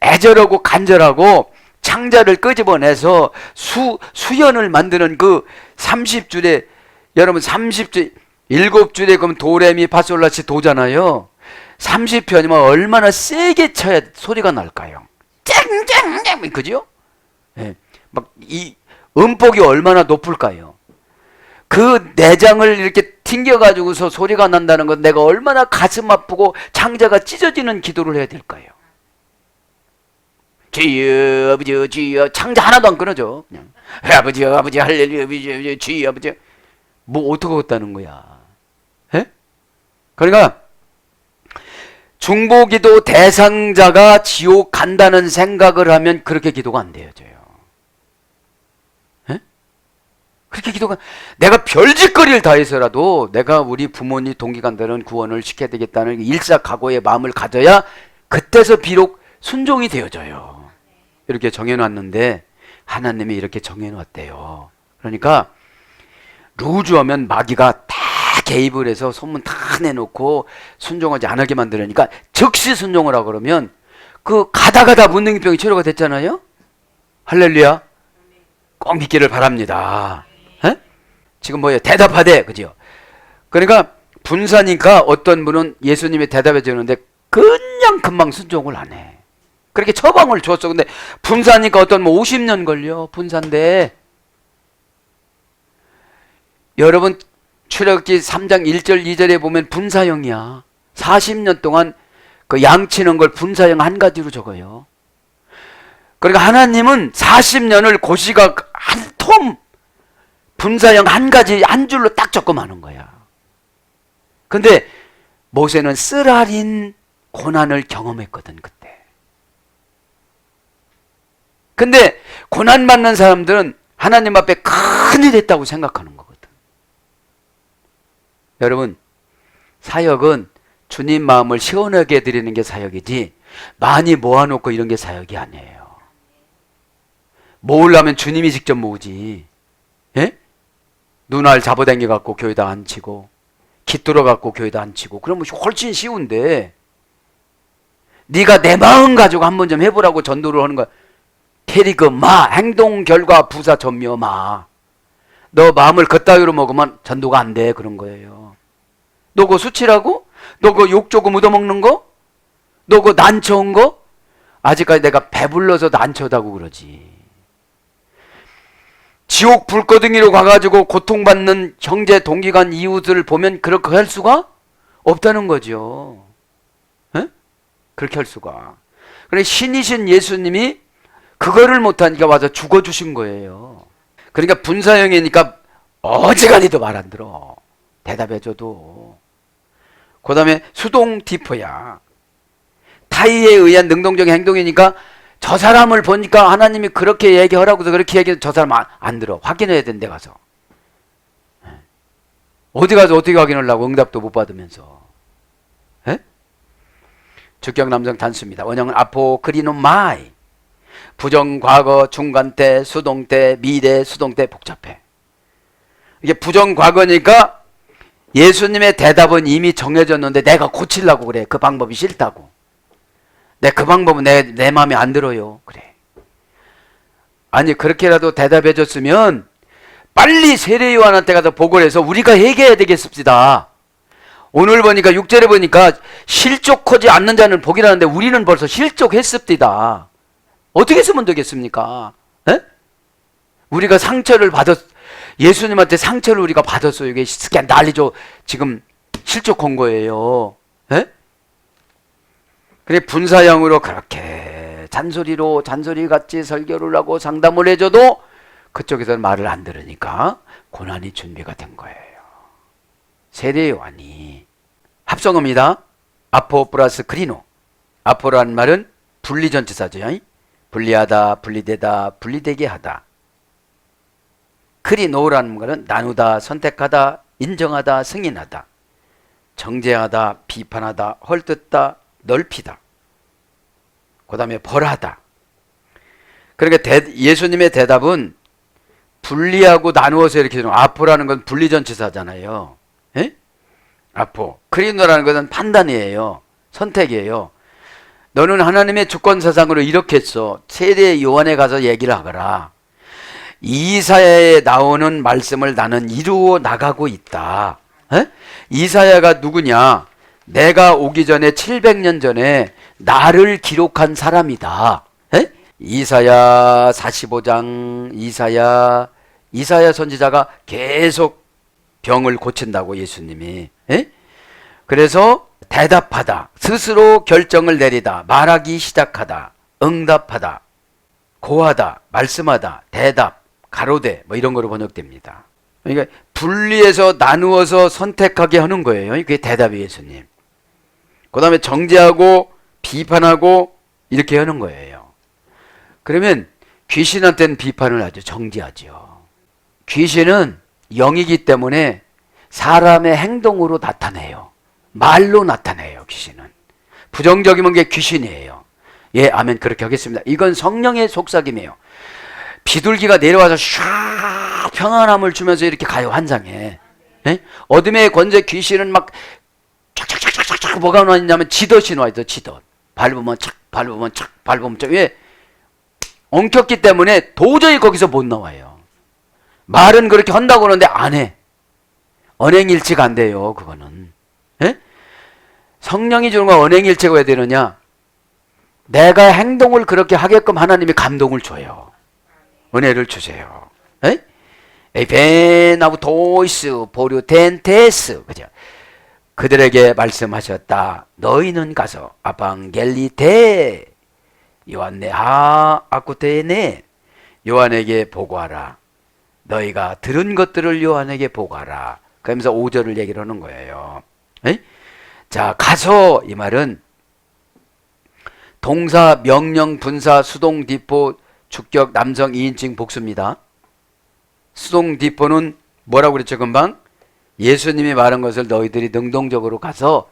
애절하고 간절하고 창자를 끄집어내서 수연을 만드는 그 30줄에, 여러분 30줄 7줄에 그럼 도레미 파솔라시 도잖아요. 30편이면 얼마나 세게 쳐야 소리가 날까요? 쨍쨍쨍, 그죠? 예. 막 이 음폭이 얼마나 높을까요? 그 내장을 이렇게 튕겨가지고서 소리가 난다는 건 내가 얼마나 가슴 아프고 창자가 찢어지는 기도를 해야 될까요? 주여 아버지 주여, 창자 하나도 안 끊어져. 그냥 아버지 아버지 할렐루야 아버지 주여 아버지. 뭐 어떻게 했다는 거야? 예? 그러니까 중보기도 대상자가 지옥 간다는 생각을 하면 그렇게 기도가 안 되어져요. 예? 그렇게 기도가, 내가 별짓거리를 다 해서라도 내가 우리 부모님 동기간다는 구원을 시켜야 되겠다는 일사각오의 마음을 가져야 그때서 비록 순종이 되어져요. 이렇게 정해놨는데 하나님이 이렇게 정해놨대요. 그러니까 루즈하면 마귀가 다 개입을 해서 소문 다 내놓고 순종하지 않게 만들으니까 즉시 순종을 하고 그러면 그 가다가다 문둥이병이 치료가 됐잖아요. 할렐루야. 꼭 믿기를 바랍니다. 에? 지금 뭐예요? 대답하되, 그죠? 그러니까 분사니까 어떤 분은 예수님이 대답해 주는데 그냥 금방 순종을 안 해. 그렇게 처방을 줬어. 근데 분사니까 어떤 뭐 50년 걸려. 분사인데 여러분 출애굽기 3장 1절 2절에 보면 분사형이야. 40년 동안 그 양치는 걸 분사형 한 가지로 적어요. 그러니까 하나님은 40년을 고시각 한 톰 분사형 한 가지 한 줄로 딱 적고 마는 거야. 근데 모세는 쓰라린 고난을 경험했거든 그때. 근데 고난 받는 사람들은 하나님 앞에 큰일 했다고 생각하는 거거든. 여러분, 사역은 주님 마음을 시원하게 해드리는 게 사역이지 많이 모아놓고 이런 게 사역이 아니에요. 모으려면 주님이 직접 모으지. 예? 눈알 잡아당겨갖고 교회다 앉히고 깃들어갖고 교회다 앉히고 그러면 훨씬 쉬운데 네가 내 마음 가지고 한번 좀 해보라고 전도를 하는 거야. 캐리그 마, 행동 결과 부사 전묘 마. 너 마음을 그따위로 먹으면 전도가 안 돼. 그런 거예요. 너 그거 수치라고? 너 그거 욕 조금 묻어먹는 거? 너 그거 난처한 거? 아직까지 내가 배불러서 난처하다고 그러지. 지옥 불거둥이로 가가지고 고통받는 형제 동기간 이웃을 보면 그렇게 할 수가 없다는 거죠. 에? 그렇게 할 수가. 그래 신이신 예수님이 그거를 못하니까 와서 죽어주신 거예요. 그러니까 분사형이니까 어지간히도 말 안 들어. 대답해줘도. 그 다음에 수동 디포야. 타의에 의한 능동적인 행동이니까 저 사람을 보니까 하나님이 그렇게 얘기하라고서 그렇게 얘기해도 저 사람 안 들어. 확인해야 된대 가서. 어디 가서 어떻게 확인하려고 응답도 못 받으면서. 에? 주격 남성 단수입니다. 원형은 아포 그리노 마이. 부정, 과거, 중간태, 수동태, 미래, 수동태 복잡해. 이게 부정, 과거니까 예수님의 대답은 이미 정해졌는데 내가 고치려고 그래. 그 방법이 싫다고. 그 방법은 내 마음에 안 들어요. 그래. 아니 그렇게라도 대답해 줬으면 빨리 세례 요한한테 가서 보고를 해서 우리가 얘기해야 되겠습니다. 오늘 보니까 6절에 보니까 실족하지 않는 자는 복이라는데 우리는 벌써 실족했습니다. 어떻게 쓰면 되겠습니까? 에? 우리가 상처를 예수님한테 상처를 우리가 받았어요. 이게 그냥 난리죠. 지금 실족한 거예요. 에? 그래 분사형으로 그렇게 잔소리 같이 설교를 하고 상담을 해줘도 그쪽에서는 말을 안 들으니까 고난이 준비가 된 거예요. 세례 요한이 합성어입니다. 아포 플러스 그리노. 아포라는 말은 분리전치사죠. 분리하다, 분리되다, 분리되게 하다. 그리노라는 말은 나누다, 선택하다, 인정하다, 승인하다. 정죄하다, 비판하다, 헐뜯다, 넓히다. 그 다음에 벌하다. 그러니까 예수님의 대답은 분리하고 나누어서 이렇게 되는 아포라는 건 분리전치사잖아요. 에? 아포. 그리노라는 것은 판단이에요. 선택이에요. 너는 하나님의 주권사상으로 이렇게 했어. 세례 요한에 가서 얘기를 하거라. 이사야에 나오는 말씀을 나는 이루어 나가고 있다. 에? 이사야가 누구냐? 내가 오기 전에 700년 전에 나를 기록한 사람이다. 에? 이사야 45장 이사야 선지자가 계속 병을 고친다고 예수님이. 에? 그래서 대답하다, 스스로 결정을 내리다, 말하기 시작하다, 응답하다, 고하다, 말씀하다, 대답, 가로대 뭐 이런 거로 번역됩니다. 그러니까 분리해서 나누어서 선택하게 하는 거예요. 그게 대답이 예수님. 그 다음에 정죄하고 비판하고 이렇게 하는 거예요. 그러면 귀신한테는 비판을 하죠. 정죄하죠. 귀신은 영이기 때문에 사람의 행동으로 나타내요. 말로 나타내요. 귀신은. 부정적이면 게 귀신이에요. 예, 아멘. 그렇게 하겠습니다. 이건 성령의 속삭임이에요. 비둘기가 내려와서 샤 평안함을 주면서 이렇게 가요. 환상에. 예? 어둠의 권세 귀신은 막 촥촥촥촥촥 뭐가 나왔냐면 지덫이 나와있어. 지덫. 밟으면 착 밟으면 착 밟으면 착. 왜? 엉켰기 때문에 도저히 거기서 못 나와요. 말은 그렇게 한다고 하는데 안 해. 언행일치가 안 돼요. 그거는. 예? 성령이 주는 건 언행일체가 왜 되느냐? 내가 행동을 그렇게 하게끔 하나님이 감동을 줘요. 은혜를 주세요. 에? 에벤아부 도이스 보류 덴테스. 그죠? 그들에게 말씀하셨다. 너희는 가서 아방겔리테 요한네 하 아쿠테네 요한에게 보고하라. 너희가 들은 것들을 요한에게 보고하라. 그러면서 5절을 얘기를 하는 거예요. 에? 자, 가서 이 말은 동사, 명령, 분사, 수동, 디포, 주격, 남성, 2인칭 복수입니다. 수동, 디포는 뭐라고 그랬죠 금방? 예수님이 말한 것을 너희들이 능동적으로 가서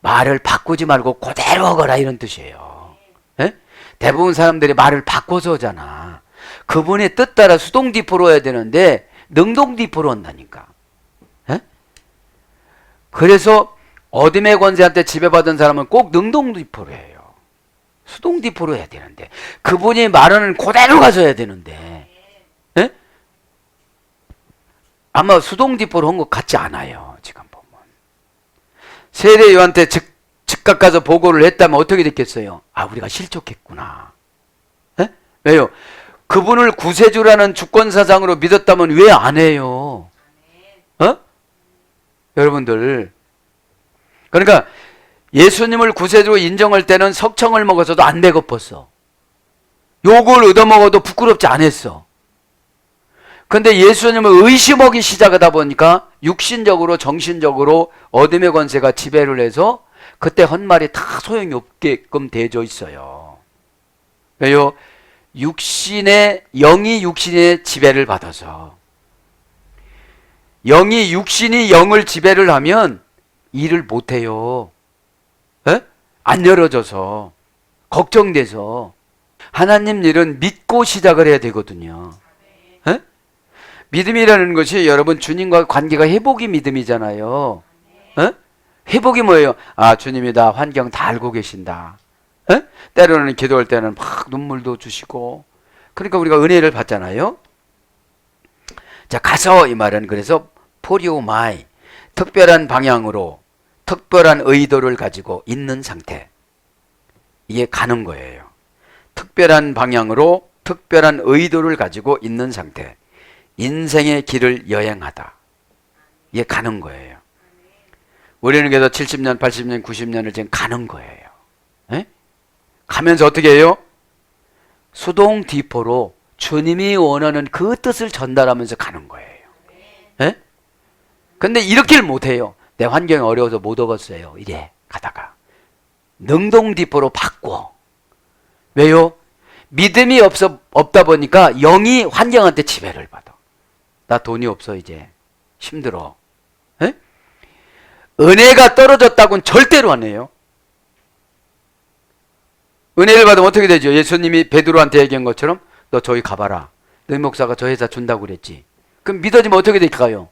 말을 바꾸지 말고 그대로 하거라 이런 뜻이에요. 에? 대부분 사람들이 말을 바꿔서 하잖아. 그분의 뜻 따라 수동 디포로 해야 되는데 능동 디포로 한다니까. 에? 그래서 어둠의 권세한테 지배받은 사람은 꼭 능동 디포로 해요. 수동 디포로 해야 되는데 그분이 말하는 그대로 가서 해야 되는데 에? 아마 수동 디포로 한 것 같지 않아요. 지금 보면 세례 요한테 즉각 가서 보고를 했다면 어떻게 됐겠어요? 아, 우리가 실족했구나. 에? 왜요? 그분을 구세주라는 주권사상으로 믿었다면 왜 안 해요? 어? 여러분들, 그러니까 예수님을 구세주로 인정할 때는 석청을 먹어서도 안 되고팠어. 욕을 얻어먹어도 부끄럽지 않았어. 근데 예수님을 의심하기 시작하다 보니까 육신적으로 정신적으로 어둠의 권세가 지배를 해서 그때 한 말이 다 소용이 없게끔 되어져 있어요. 왜요? 영이 육신의 지배를 받아서. 육신이 영을 지배를 하면 일을 못해요. 에? 안 열어져서, 걱정돼서. 하나님 일은 믿고 시작을 해야 되거든요. 에? 믿음이라는 것이 여러분 주님과 관계가 회복이 믿음이잖아요. 에? 회복이 뭐예요? 아, 주님이 다 환경 다 알고 계신다. 에? 때로는 기도할 때는 막 눈물도 주시고, 그러니까 우리가 은혜를 받잖아요. 자, 가서 이 말은 그래서 포리오마이, 특별한 방향으로 특별한 의도를 가지고 있는 상태, 이게 가는 거예요. 특별한 방향으로 특별한 의도를 가지고 있는 상태, 인생의 길을 여행하다, 이게 가는 거예요. 우리는 그래서 70년, 80년, 90년을 지금 가는 거예요. 에? 가면서 어떻게 해요? 수동 디포로 주님이 원하는 그 뜻을 전달하면서 가는 거예요. 에? 근데 이렇게를 못해요. 내 환경이 어려워서 못 얻었어요. 이래 가다가 능동 디포로 바꿔. 왜요? 믿음이 없다 보니까 영이 환경한테 지배를 받아. 나 돈이 없어, 이제 힘들어. 에? 은혜가 떨어졌다고는 절대로 안 해요. 은혜를 받으면 어떻게 되죠? 예수님이 베드로한테 얘기한 것처럼 너 저기 가봐라. 너희 목사가 저 회사 준다고 그랬지. 그럼 믿어지면 어떻게 될까요?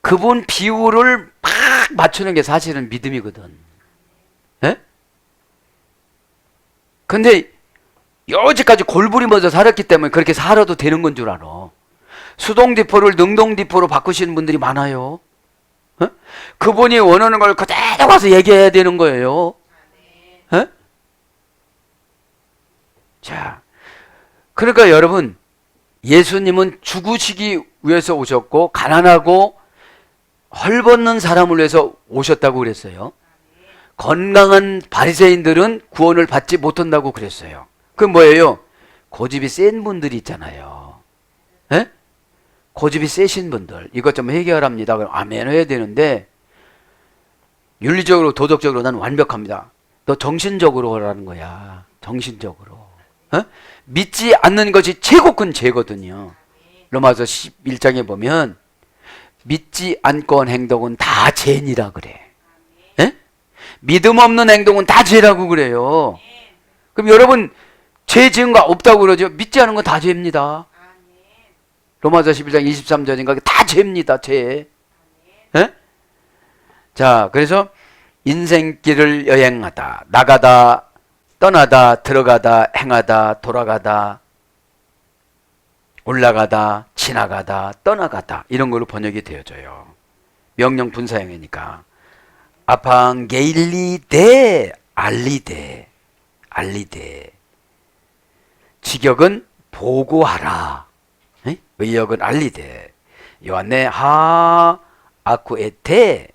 그분 비율을 막 맞추는 게 사실은 믿음이거든. 예? 근데 여지까지 골부림어서 살았기 때문에 그렇게 살아도 되는 건 줄 알아. 수동디포를 능동디포로 바꾸시는 분들이 많아요. 예? 그분이 원하는 걸 그대로 가서 얘기해야 되는 거예요. 예? 자, 그러니까 여러분, 예수님은 죽으시기 위해서 오셨고 가난하고 헐벗는 사람을 위해서 오셨다고 그랬어요. 건강한 바리새인들은 구원을 받지 못한다고 그랬어요. 그럼 뭐예요? 고집이 센 분들이 있잖아요. 에? 고집이 세신 분들, 이것 좀 해결합니다. 그럼 아멘 해야 되는데, 윤리적으로 도덕적으로 난 완벽합니다. 너 정신적으로 하라는 거야. 정신적으로. 어? 믿지 않는 것이 최고 큰 죄거든요. 로마서 11장에 보면 믿지 않고 한 행동은 다 죄니라 그래. 에? 믿음 없는 행동은 다 죄라고 그래요. 그럼 여러분 죄 지은 거 없다고 그러죠? 믿지 않은 건 다 죄입니다. 로마서 11장 23절인가 다 죄입니다. 죄. 에? 자, 그래서 인생길을 여행하다, 나가다, 떠나다, 들어가다, 행하다, 돌아가다, 올라가다, 지나가다, 떠나가다, 이런 걸로 번역이 되어져요. 명령 분사형이니까. 아팡게일리데, 알리데, 알리데. 직역은 보고하라. 에? 의역은 알리데. 요한네 하 아쿠에테,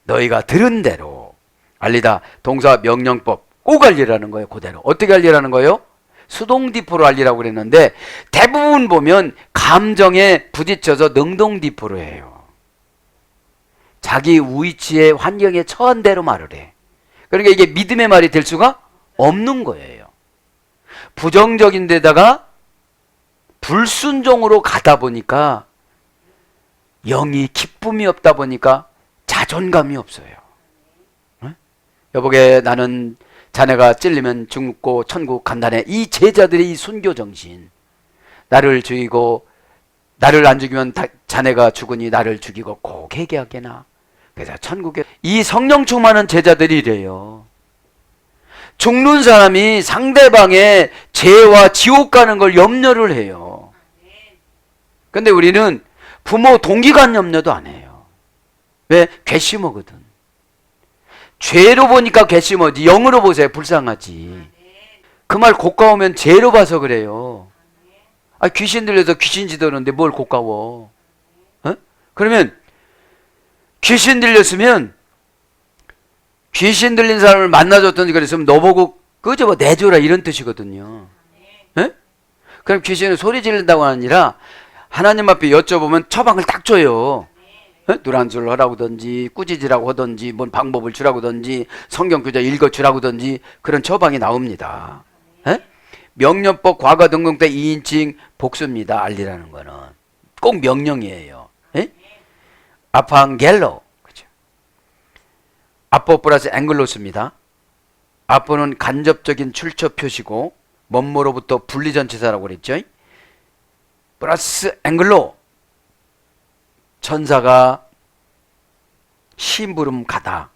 너희가 들은 대로 알리다. 동사 명령법 꼭 알리라는 거예요. 그대로. 어떻게 알리라는 거예요? 수동디포로 알리라고 그랬는데 대부분 보면 감정에 부딪혀서 능동디포로 해요. 자기 위치의 환경에 처한 대로 말을 해. 그러니까 이게 믿음의 말이 될 수가 없는 거예요. 부정적인 데다가 불순종으로 가다 보니까 영이 기쁨이 없다 보니까 자존감이 없어요. 응? 여보게 나는 자네가 찔리면 죽고 천국 간다네. 이 제자들의 이 순교 정신. 나를 죽이고 나를 안 죽이면 자네가 죽으니 나를 죽이고 꼭 회개하게나. 그래서 천국에 이 성령 충만한 제자들이 이래요. 죽는 사람이 상대방의 죄와 지옥 가는 걸 염려를 해요. 근데 우리는 부모 동기간 염려도 안 해요. 왜? 괘씸하거든. 죄로 보니까 괘씸하지 영으로 보세요. 불쌍하지. 그 말 고가우면 죄로 봐서 그래요. 아, 귀신 들려서 귀신 지도는데 뭘 고가워. 어? 그러면 귀신 들렸으면 귀신 들린 사람을 만나줬더니 그랬으면 너 보고 끄집어 내줘라 이런 뜻이거든요. 예? 그럼 귀신은 소리 지른다고 아니라 하나님 앞에 여쭤보면 처방을 딱 줘요. 예? 노란술 하라고든지 꾸짖으라고 하든지 뭔 방법을 주라고든지 성경 교재 읽어주라고든지 그런 처방이 나옵니다. 예? 명령법 과거 등록대 2인칭 복수입니다. 알리라는 거는 꼭 명령이에요. 예? 아파안겔로, 그죠? 아포 플러스 앵글로스입니다. 아포는 간접적인 출처 표시고 뭐뭐로부터 분리전치사라고 그랬죠. 플러스 앵글로, 천사가 심부름 가다.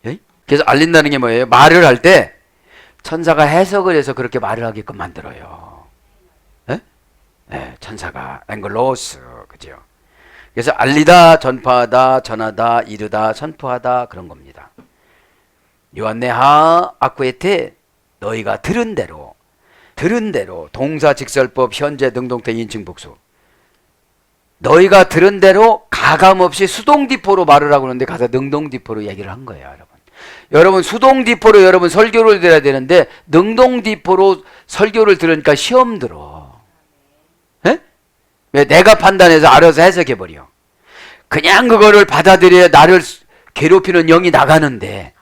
예? 그래서 알린다는 게 뭐예요? 말을 할 때 천사가 해석을 해서 그렇게 말을 하게끔 만들어요. 예? 예, 천사가 앵글로스, 그죠? 그래서 알리다, 전파하다, 전하다, 이르다, 선포하다 그런 겁니다. 요한네하 아쿠에테, 너희가 들은 대로 동사 직설법 현재 능동태 인칭 복수. 너희가 들은 대로 가감없이 수동디포로 말을 하고 있는데 가서 능동디포로 얘기를 한 거예요, 여러분. 여러분 수동디포로 여러분 설교를 들어야 되는데 능동디포로 설교를 들으니까 시험 들어. 에? 왜? 내가 판단해서 알아서 해석해버려. 그냥 그거를 받아들여야 나를 괴롭히는 영이 나가는데,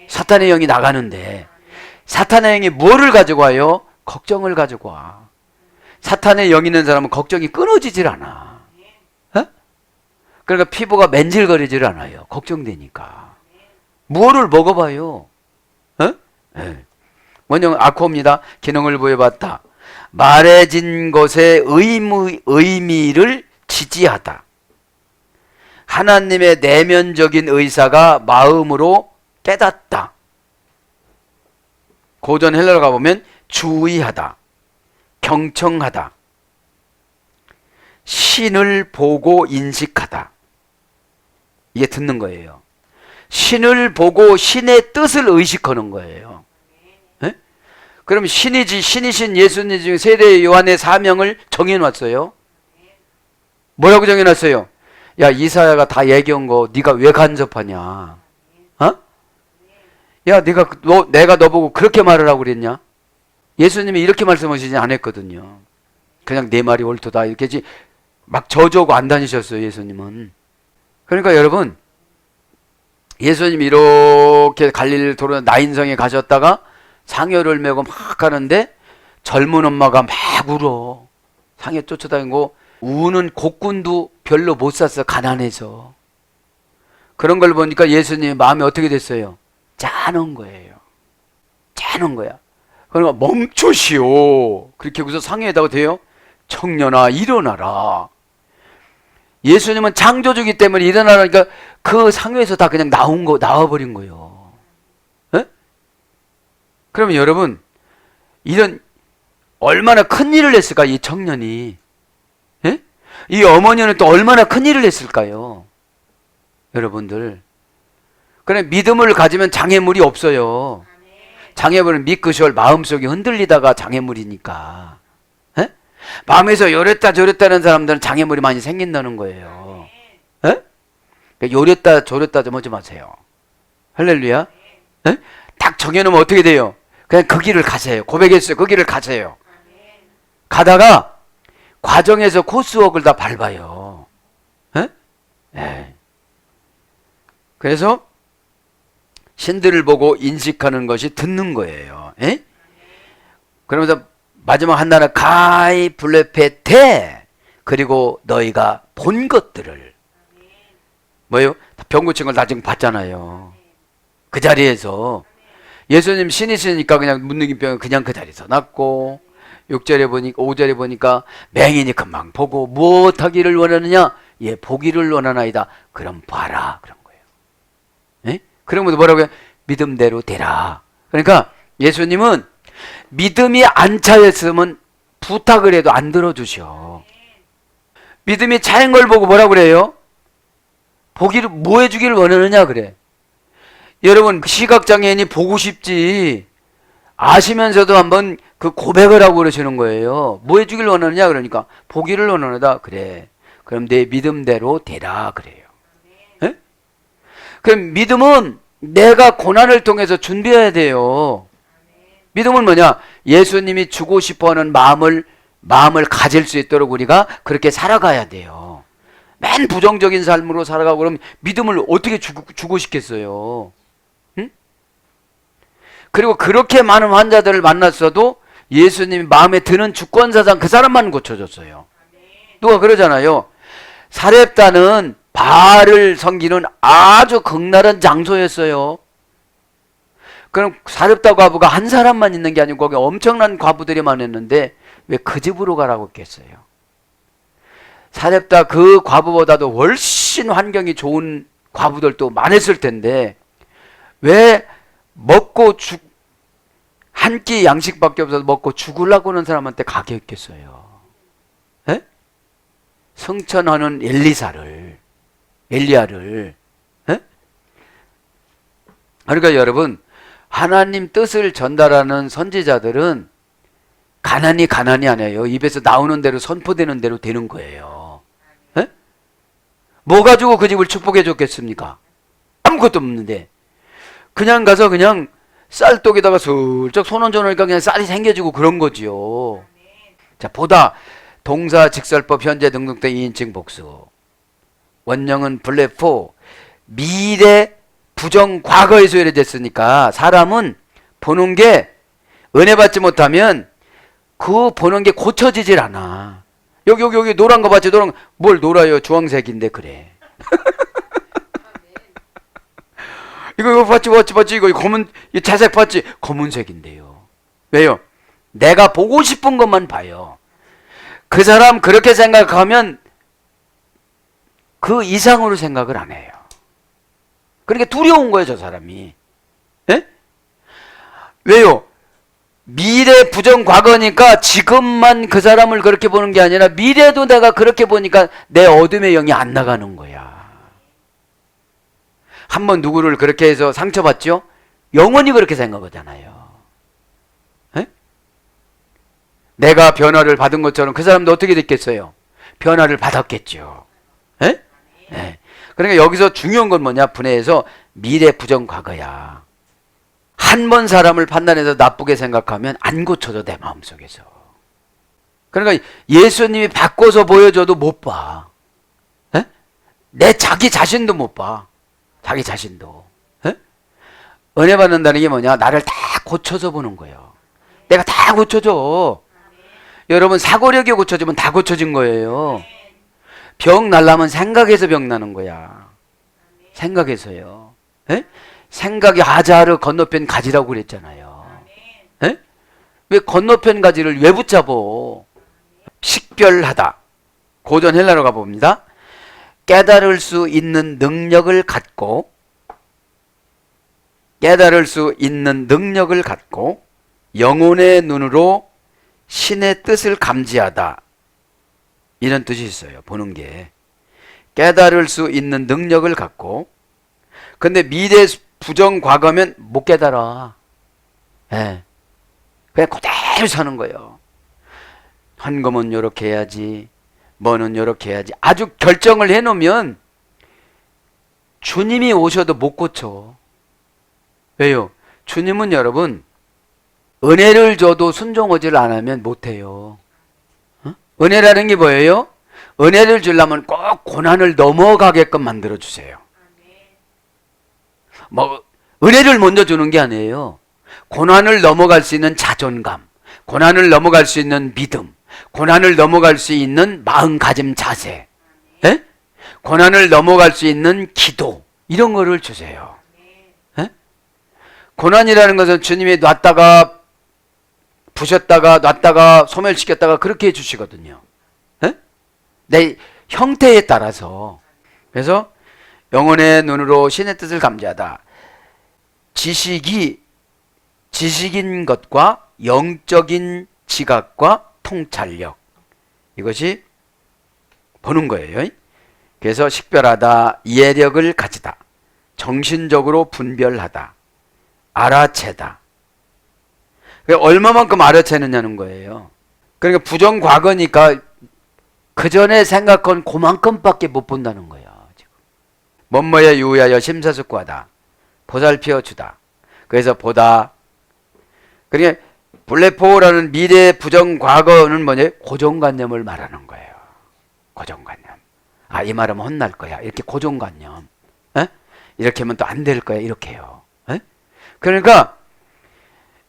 사탄의 영이 나가는데, 사탄의 영이 뭐를 가지고 와요? 걱정을 가지고 와. 사탄의 영 있는 사람은 걱정이 끊어지질 않아. 그러니까 피부가 맨질거리질 않아요. 걱정되니까. 뭐를 먹어봐요? 네. 먼저 아코입니다. 기능을 부여받다. 말해진 것의 의미를 지지하다. 하나님의 내면적인 의사가 마음으로 깨닫다. 고전 헬라로 가보면 주의하다, 경청하다, 신을 보고 인식하다. 이게 듣는 거예요. 신을 보고 신의 뜻을 의식하는 거예요. 네? 그럼 신이신 예수님 중에 세례 요한의 사명을 정해놨어요. 뭐라고 정해놨어요? 야, 이사야가 다 얘기한 거 네가 왜 간섭하냐? 어? 야, 내가 너 보고 그렇게 말을 하고 그랬냐? 예수님이 이렇게 말씀하시지 않았거든요. 그냥 내 말이 옳도다 이렇게 막 저주하고 안 다니셨어요, 예수님은. 그러니까 여러분, 예수님이 이렇게 갈릴리 도로 나인성에 가셨다가 상여를 메고 막 가는데 젊은 엄마가 막 울어. 상여 쫓아다니고 우는 곡군도 별로 못 샀어, 가난해서. 그런 걸 보니까 예수님의 마음이 어떻게 됐어요? 짠한 거예요. 짠한 거야. 그러니까 멈추시오. 그렇게 해서 상여에다가 돼요. 청년아 일어나라. 예수님은 창조주기 때문에 일어나라니까 그 상회에서 다 그냥 나와버린 거예요. 에? 그러면 여러분, 이런 얼마나 큰 일을 했을까, 이 청년이. 에? 이 어머니는 또 얼마나 큰 일을 했을까요? 여러분들. 그래, 믿음을 가지면 장애물이 없어요. 장애물은 미끄시올 마음속이 흔들리다가 장애물이니까. 에? 마음에서 요랬다 저랬다는 사람들은 장애물이 많이 생긴다는 거예요. 에? 요랬다 저랬다 좀 하지 마세요. 할렐루야. 에? 딱 정해놓으면 어떻게 돼요? 그냥 그 길을 가세요. 고백했어요. 그 길을 가세요. 가다가 과정에서 코스웍을 다 밟아요. 에? 에. 그래서 신들을 보고 인식하는 것이 듣는 거예요. 에? 그러면서 마지막 한나는 가이 블레페테, 그리고 너희가 본 것들을. 뭐예요? 병 고친 걸 나중에 봤잖아요. 그 자리에서. 예수님 신이시니까 그냥 문둥이병은 그냥 그 자리에서 낫고, 6절에 보니까 5절에 보니까 맹인이 금방 보고 무엇하기를 원하느냐? 예, 보기를 원하나이다. 그럼 봐라. 그런 거예요. 에? 그러면서 뭐라고요? 믿음대로 되라. 그러니까 예수님은 믿음이 안 차였으면 부탁을 해도 안 들어주셔. 믿음이 차인 걸 보고 뭐라고 그래요? 보기를, 뭐 해주기를 원하느냐 그래. 여러분, 시각장애인이 보고 싶지 아시면서도 한번 그 고백을 하고 그러시는 거예요. 뭐 해주기를 원하느냐 그러니까 보기를 원하다. 그래, 그럼 내 믿음대로 되라 그래요. 에? 그럼 믿음은 내가 고난을 통해서 준비해야 돼요. 믿음은 뭐냐? 예수님이 주고 싶어하는 마음을 가질 수 있도록 우리가 그렇게 살아가야 돼요. 맨 부정적인 삶으로 살아가고 그러면 믿음을 어떻게 주고 싶겠어요? 응? 그리고 그렇게 많은 환자들을 만났어도 예수님이 마음에 드는 주권사상 그 사람만 고쳐줬어요. 누가 그러잖아요. 사렙다는 바알을 섬기는 아주 극랄한 장소였어요. 그럼 사렙다 과부가 한 사람만 있는 게 아니고 거기 엄청난 과부들이 많았는데 왜 그 집으로 가라고 했겠어요? 사렙다 그 과부보다도 훨씬 환경이 좋은 과부들도 많았을 텐데 왜 먹고 한 끼 양식밖에 없어서 먹고 죽으려고 하는 사람한테 가게 했겠어요? 에? 승천하는 엘리야를 에? 그러니까 여러분, 하나님 뜻을 전달하는 선지자들은 가난이 아니에요. 입에서 나오는 대로 선포되는 대로 되는 거예요. 에? 뭐 가지고 그 집을 축복해 줬겠습니까? 아무것도 없는데 그냥 가서 그냥 쌀독에다가 슬쩍 손 얹어놓으니까 그냥 쌀이 생겨지고 그런 거지요. 자, 보다 동사 직설법 현재 등등등 2인칭 복수. 원형은 블레포. 미래 부정 과거에 소요됐으니까 사람은 보는 게 은혜 받지 못하면 그 보는 게 고쳐지질 않아. 여기 노란 거 봤지? 노란 거. 뭘 놀아요? 주황색인데 그래. 이거 봤지? 이거 검은, 이 자색 봤지? 검은색인데요. 왜요? 내가 보고 싶은 것만 봐요. 그 사람 그렇게 생각하면 그 이상으로 생각을 안 해요. 그러니까 두려운 거예요, 저 사람이. 예? 왜요? 미래 부정 과거니까 지금만 그 사람을 그렇게 보는 게 아니라 미래도 내가 그렇게 보니까 내 어둠의 영이 안 나가는 거야. 한번 누구를 그렇게 해서 상처받죠? 영원히 그렇게 생각하잖아요. 에? 내가 변화를 받은 것처럼 그 사람도 어떻게 됐겠어요? 변화를 받았겠죠. 에? 네. 그러니까 여기서 중요한 건 뭐냐? 분해해서 미래 부정 과거야. 한 번 사람을 판단해서 나쁘게 생각하면 안 고쳐져, 내 마음속에서. 그러니까 예수님이 바꿔서 보여줘도 못 봐. 에? 내 자기 자신도 못 봐. 자기 자신도. 에? 은혜 받는다는 게 뭐냐? 나를 다 고쳐서 보는 거예요. 내가 다 고쳐줘. 여러분, 사고력이 고쳐지면 다 고쳐진 거예요. 병 날라면 생각에서 병 나는 거야. 생각에서요. 에? 생각이 하자르 건너편 가지라고 그랬잖아요. 에? 왜 건너편 가지를 왜 붙잡어? 식별하다. 고전 헬라로 가봅니다. 깨달을 수 있는 능력을 갖고 영혼의 눈으로 신의 뜻을 감지하다. 이런 뜻이 있어요. 보는 게. 깨달을 수 있는 능력을 갖고. 근데 미래 부정 과거면 못 깨달아. 예. 그냥 그대로 사는 거예요. 헌금은 요렇게 해야지. 뭐는 요렇게 해야지. 아주 결정을 해놓으면 주님이 오셔도 못 고쳐. 왜요? 주님은 여러분 은혜를 줘도 순종하지를 안 하면 못해요. 어? 은혜라는 게 뭐예요? 은혜를 주려면 꼭 고난을 넘어가게끔 만들어주세요. 뭐 은혜를 먼저 주는 게 아니에요. 고난을 넘어갈 수 있는 자존감, 고난을 넘어갈 수 있는 믿음, 고난을 넘어갈 수 있는 마음가짐 자세, 에? 고난을 넘어갈 수 있는 기도, 이런 거를 주세요. 에? 고난이라는 것은 주님이 놨다가 부셨다가 놨다가 소멸시켰다가 그렇게 해주시거든요. 에? 내 형태에 따라서. 그래서 영혼의 눈으로 신의 뜻을 감지하다. 지식인 것과 영적인 지각과 통찰력, 이것이 보는 거예요. 그래서 식별하다, 이해력을 가지다, 정신적으로 분별하다, 알아채다. 얼마만큼 알아채느냐는 거예요. 그러니까 부정 과거니까 그 전에 생각한 그만큼밖에 못 본다는 거예요. 지금. 뭐뭐에 유의하여 심사숙고하다, 보살펴 주다. 그래서 보다. 그러니까 블레포라는 미래 부정 과거는 뭐냐? 고정관념을 말하는 거예요. 고정관념. 아, 이 말하면 혼날 거야. 이렇게 고정관념. 에? 이렇게 하면 또 안 될 거야. 이렇게요. 에? 그러니까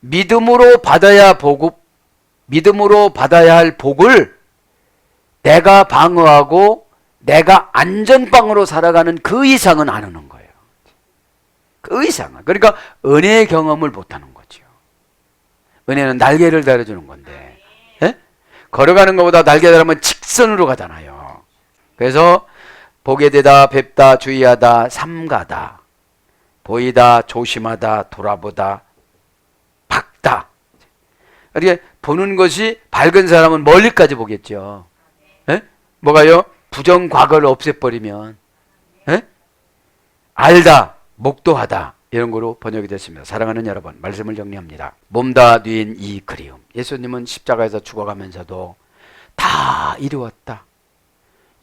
믿음으로 받아야 믿음으로 받아야 할 복을 내가 방어하고 내가 안전빵으로 살아가는 그 이상은 안 하는 거예요. 그 이상은. 그러니까 은혜의 경험을 못하는 거죠. 은혜는 날개를 달아주는 건데, 예? 걸어가는 것보다 날개 달으면 직선으로 가잖아요. 그래서 보게 되다, 뵙다, 주의하다, 삼가다, 보이다, 조심하다, 돌아보다, 박다. 이렇게 보는 것이 밝은 사람은 멀리까지 보겠죠. 예? 뭐가요? 부정 과거를 없애버리면, 예? 알다, 목도하다, 이런 거로 번역이 됐습니다. 사랑하는 여러분, 말씀을 정리합니다. 몸다 뉘인 이 그리움. 예수님은 십자가에서 죽어가면서도 다 이루었다.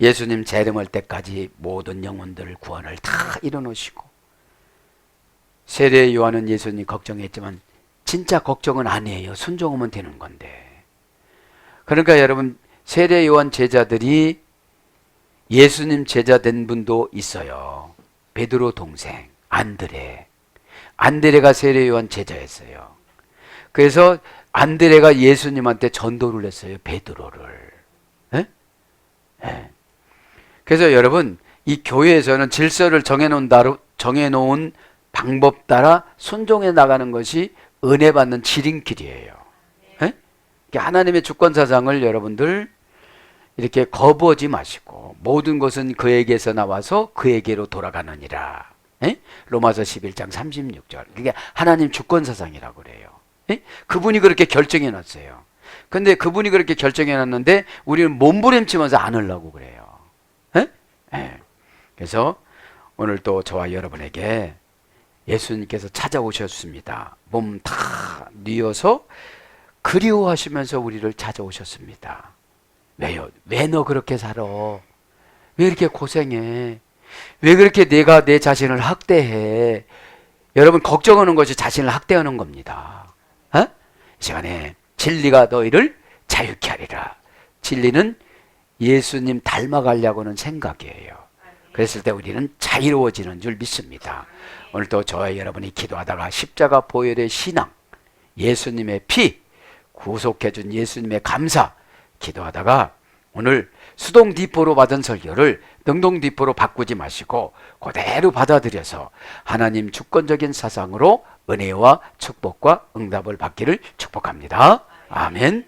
예수님 재림할 때까지 모든 영혼들 구원을 다 이뤄놓으시고, 세례 요한은 예수님 걱정했지만 진짜 걱정은 아니에요. 순종하면 되는 건데. 그러니까 여러분, 세례 요한 제자들이 예수님 제자 된 분도 있어요. 베드로 동생 안드레가 세례 요한 제자였어요. 그래서 안드레가 예수님한테 전도를 했어요. 베드로를. 에? 에. 그래서 여러분, 이 교회에서는 질서를 정해놓은 방법 따라 순종해 나가는 것이 은혜 받는 지름길이에요. 에? 하나님의 주권사상을 여러분들 이렇게 거부하지 마시고, 모든 것은 그에게서 나와서 그에게로 돌아가느니라. 에? 로마서 11장 36절. 그게 하나님 주권사상이라고 그래요. 에? 그분이 그렇게 결정해 놨어요. 근데 그분이 그렇게 결정해 놨는데 우리는 몸부림치면서 안 하려고 그래요. 에? 에. 그래서 오늘 또 저와 여러분에게 예수님께서 찾아오셨습니다. 몸 다 뉘어서 그리워하시면서 우리를 찾아오셨습니다. 왜요? 왜 너 그렇게 살아? 왜 이렇게 고생해? 왜 그렇게 내가 내 자신을 학대해? 여러분, 걱정하는 것이 자신을 학대하는 겁니다. 어? 이 시간에 진리가 너희를 자유케 하리라. 진리는 예수님 닮아가려고는 생각이에요. 그랬을 때 우리는 자유로워지는 줄 믿습니다. 오늘도 저와 여러분이 기도하다가 십자가 보혈의 신앙, 예수님의 피, 구속해준 예수님의 감사 기도하다가 오늘 수동 디포로 받은 설교를 능동 디포로 바꾸지 마시고 그대로 받아들여서 하나님 주권적인 사상으로 은혜와 축복과 응답을 받기를 축복합니다. 아멘.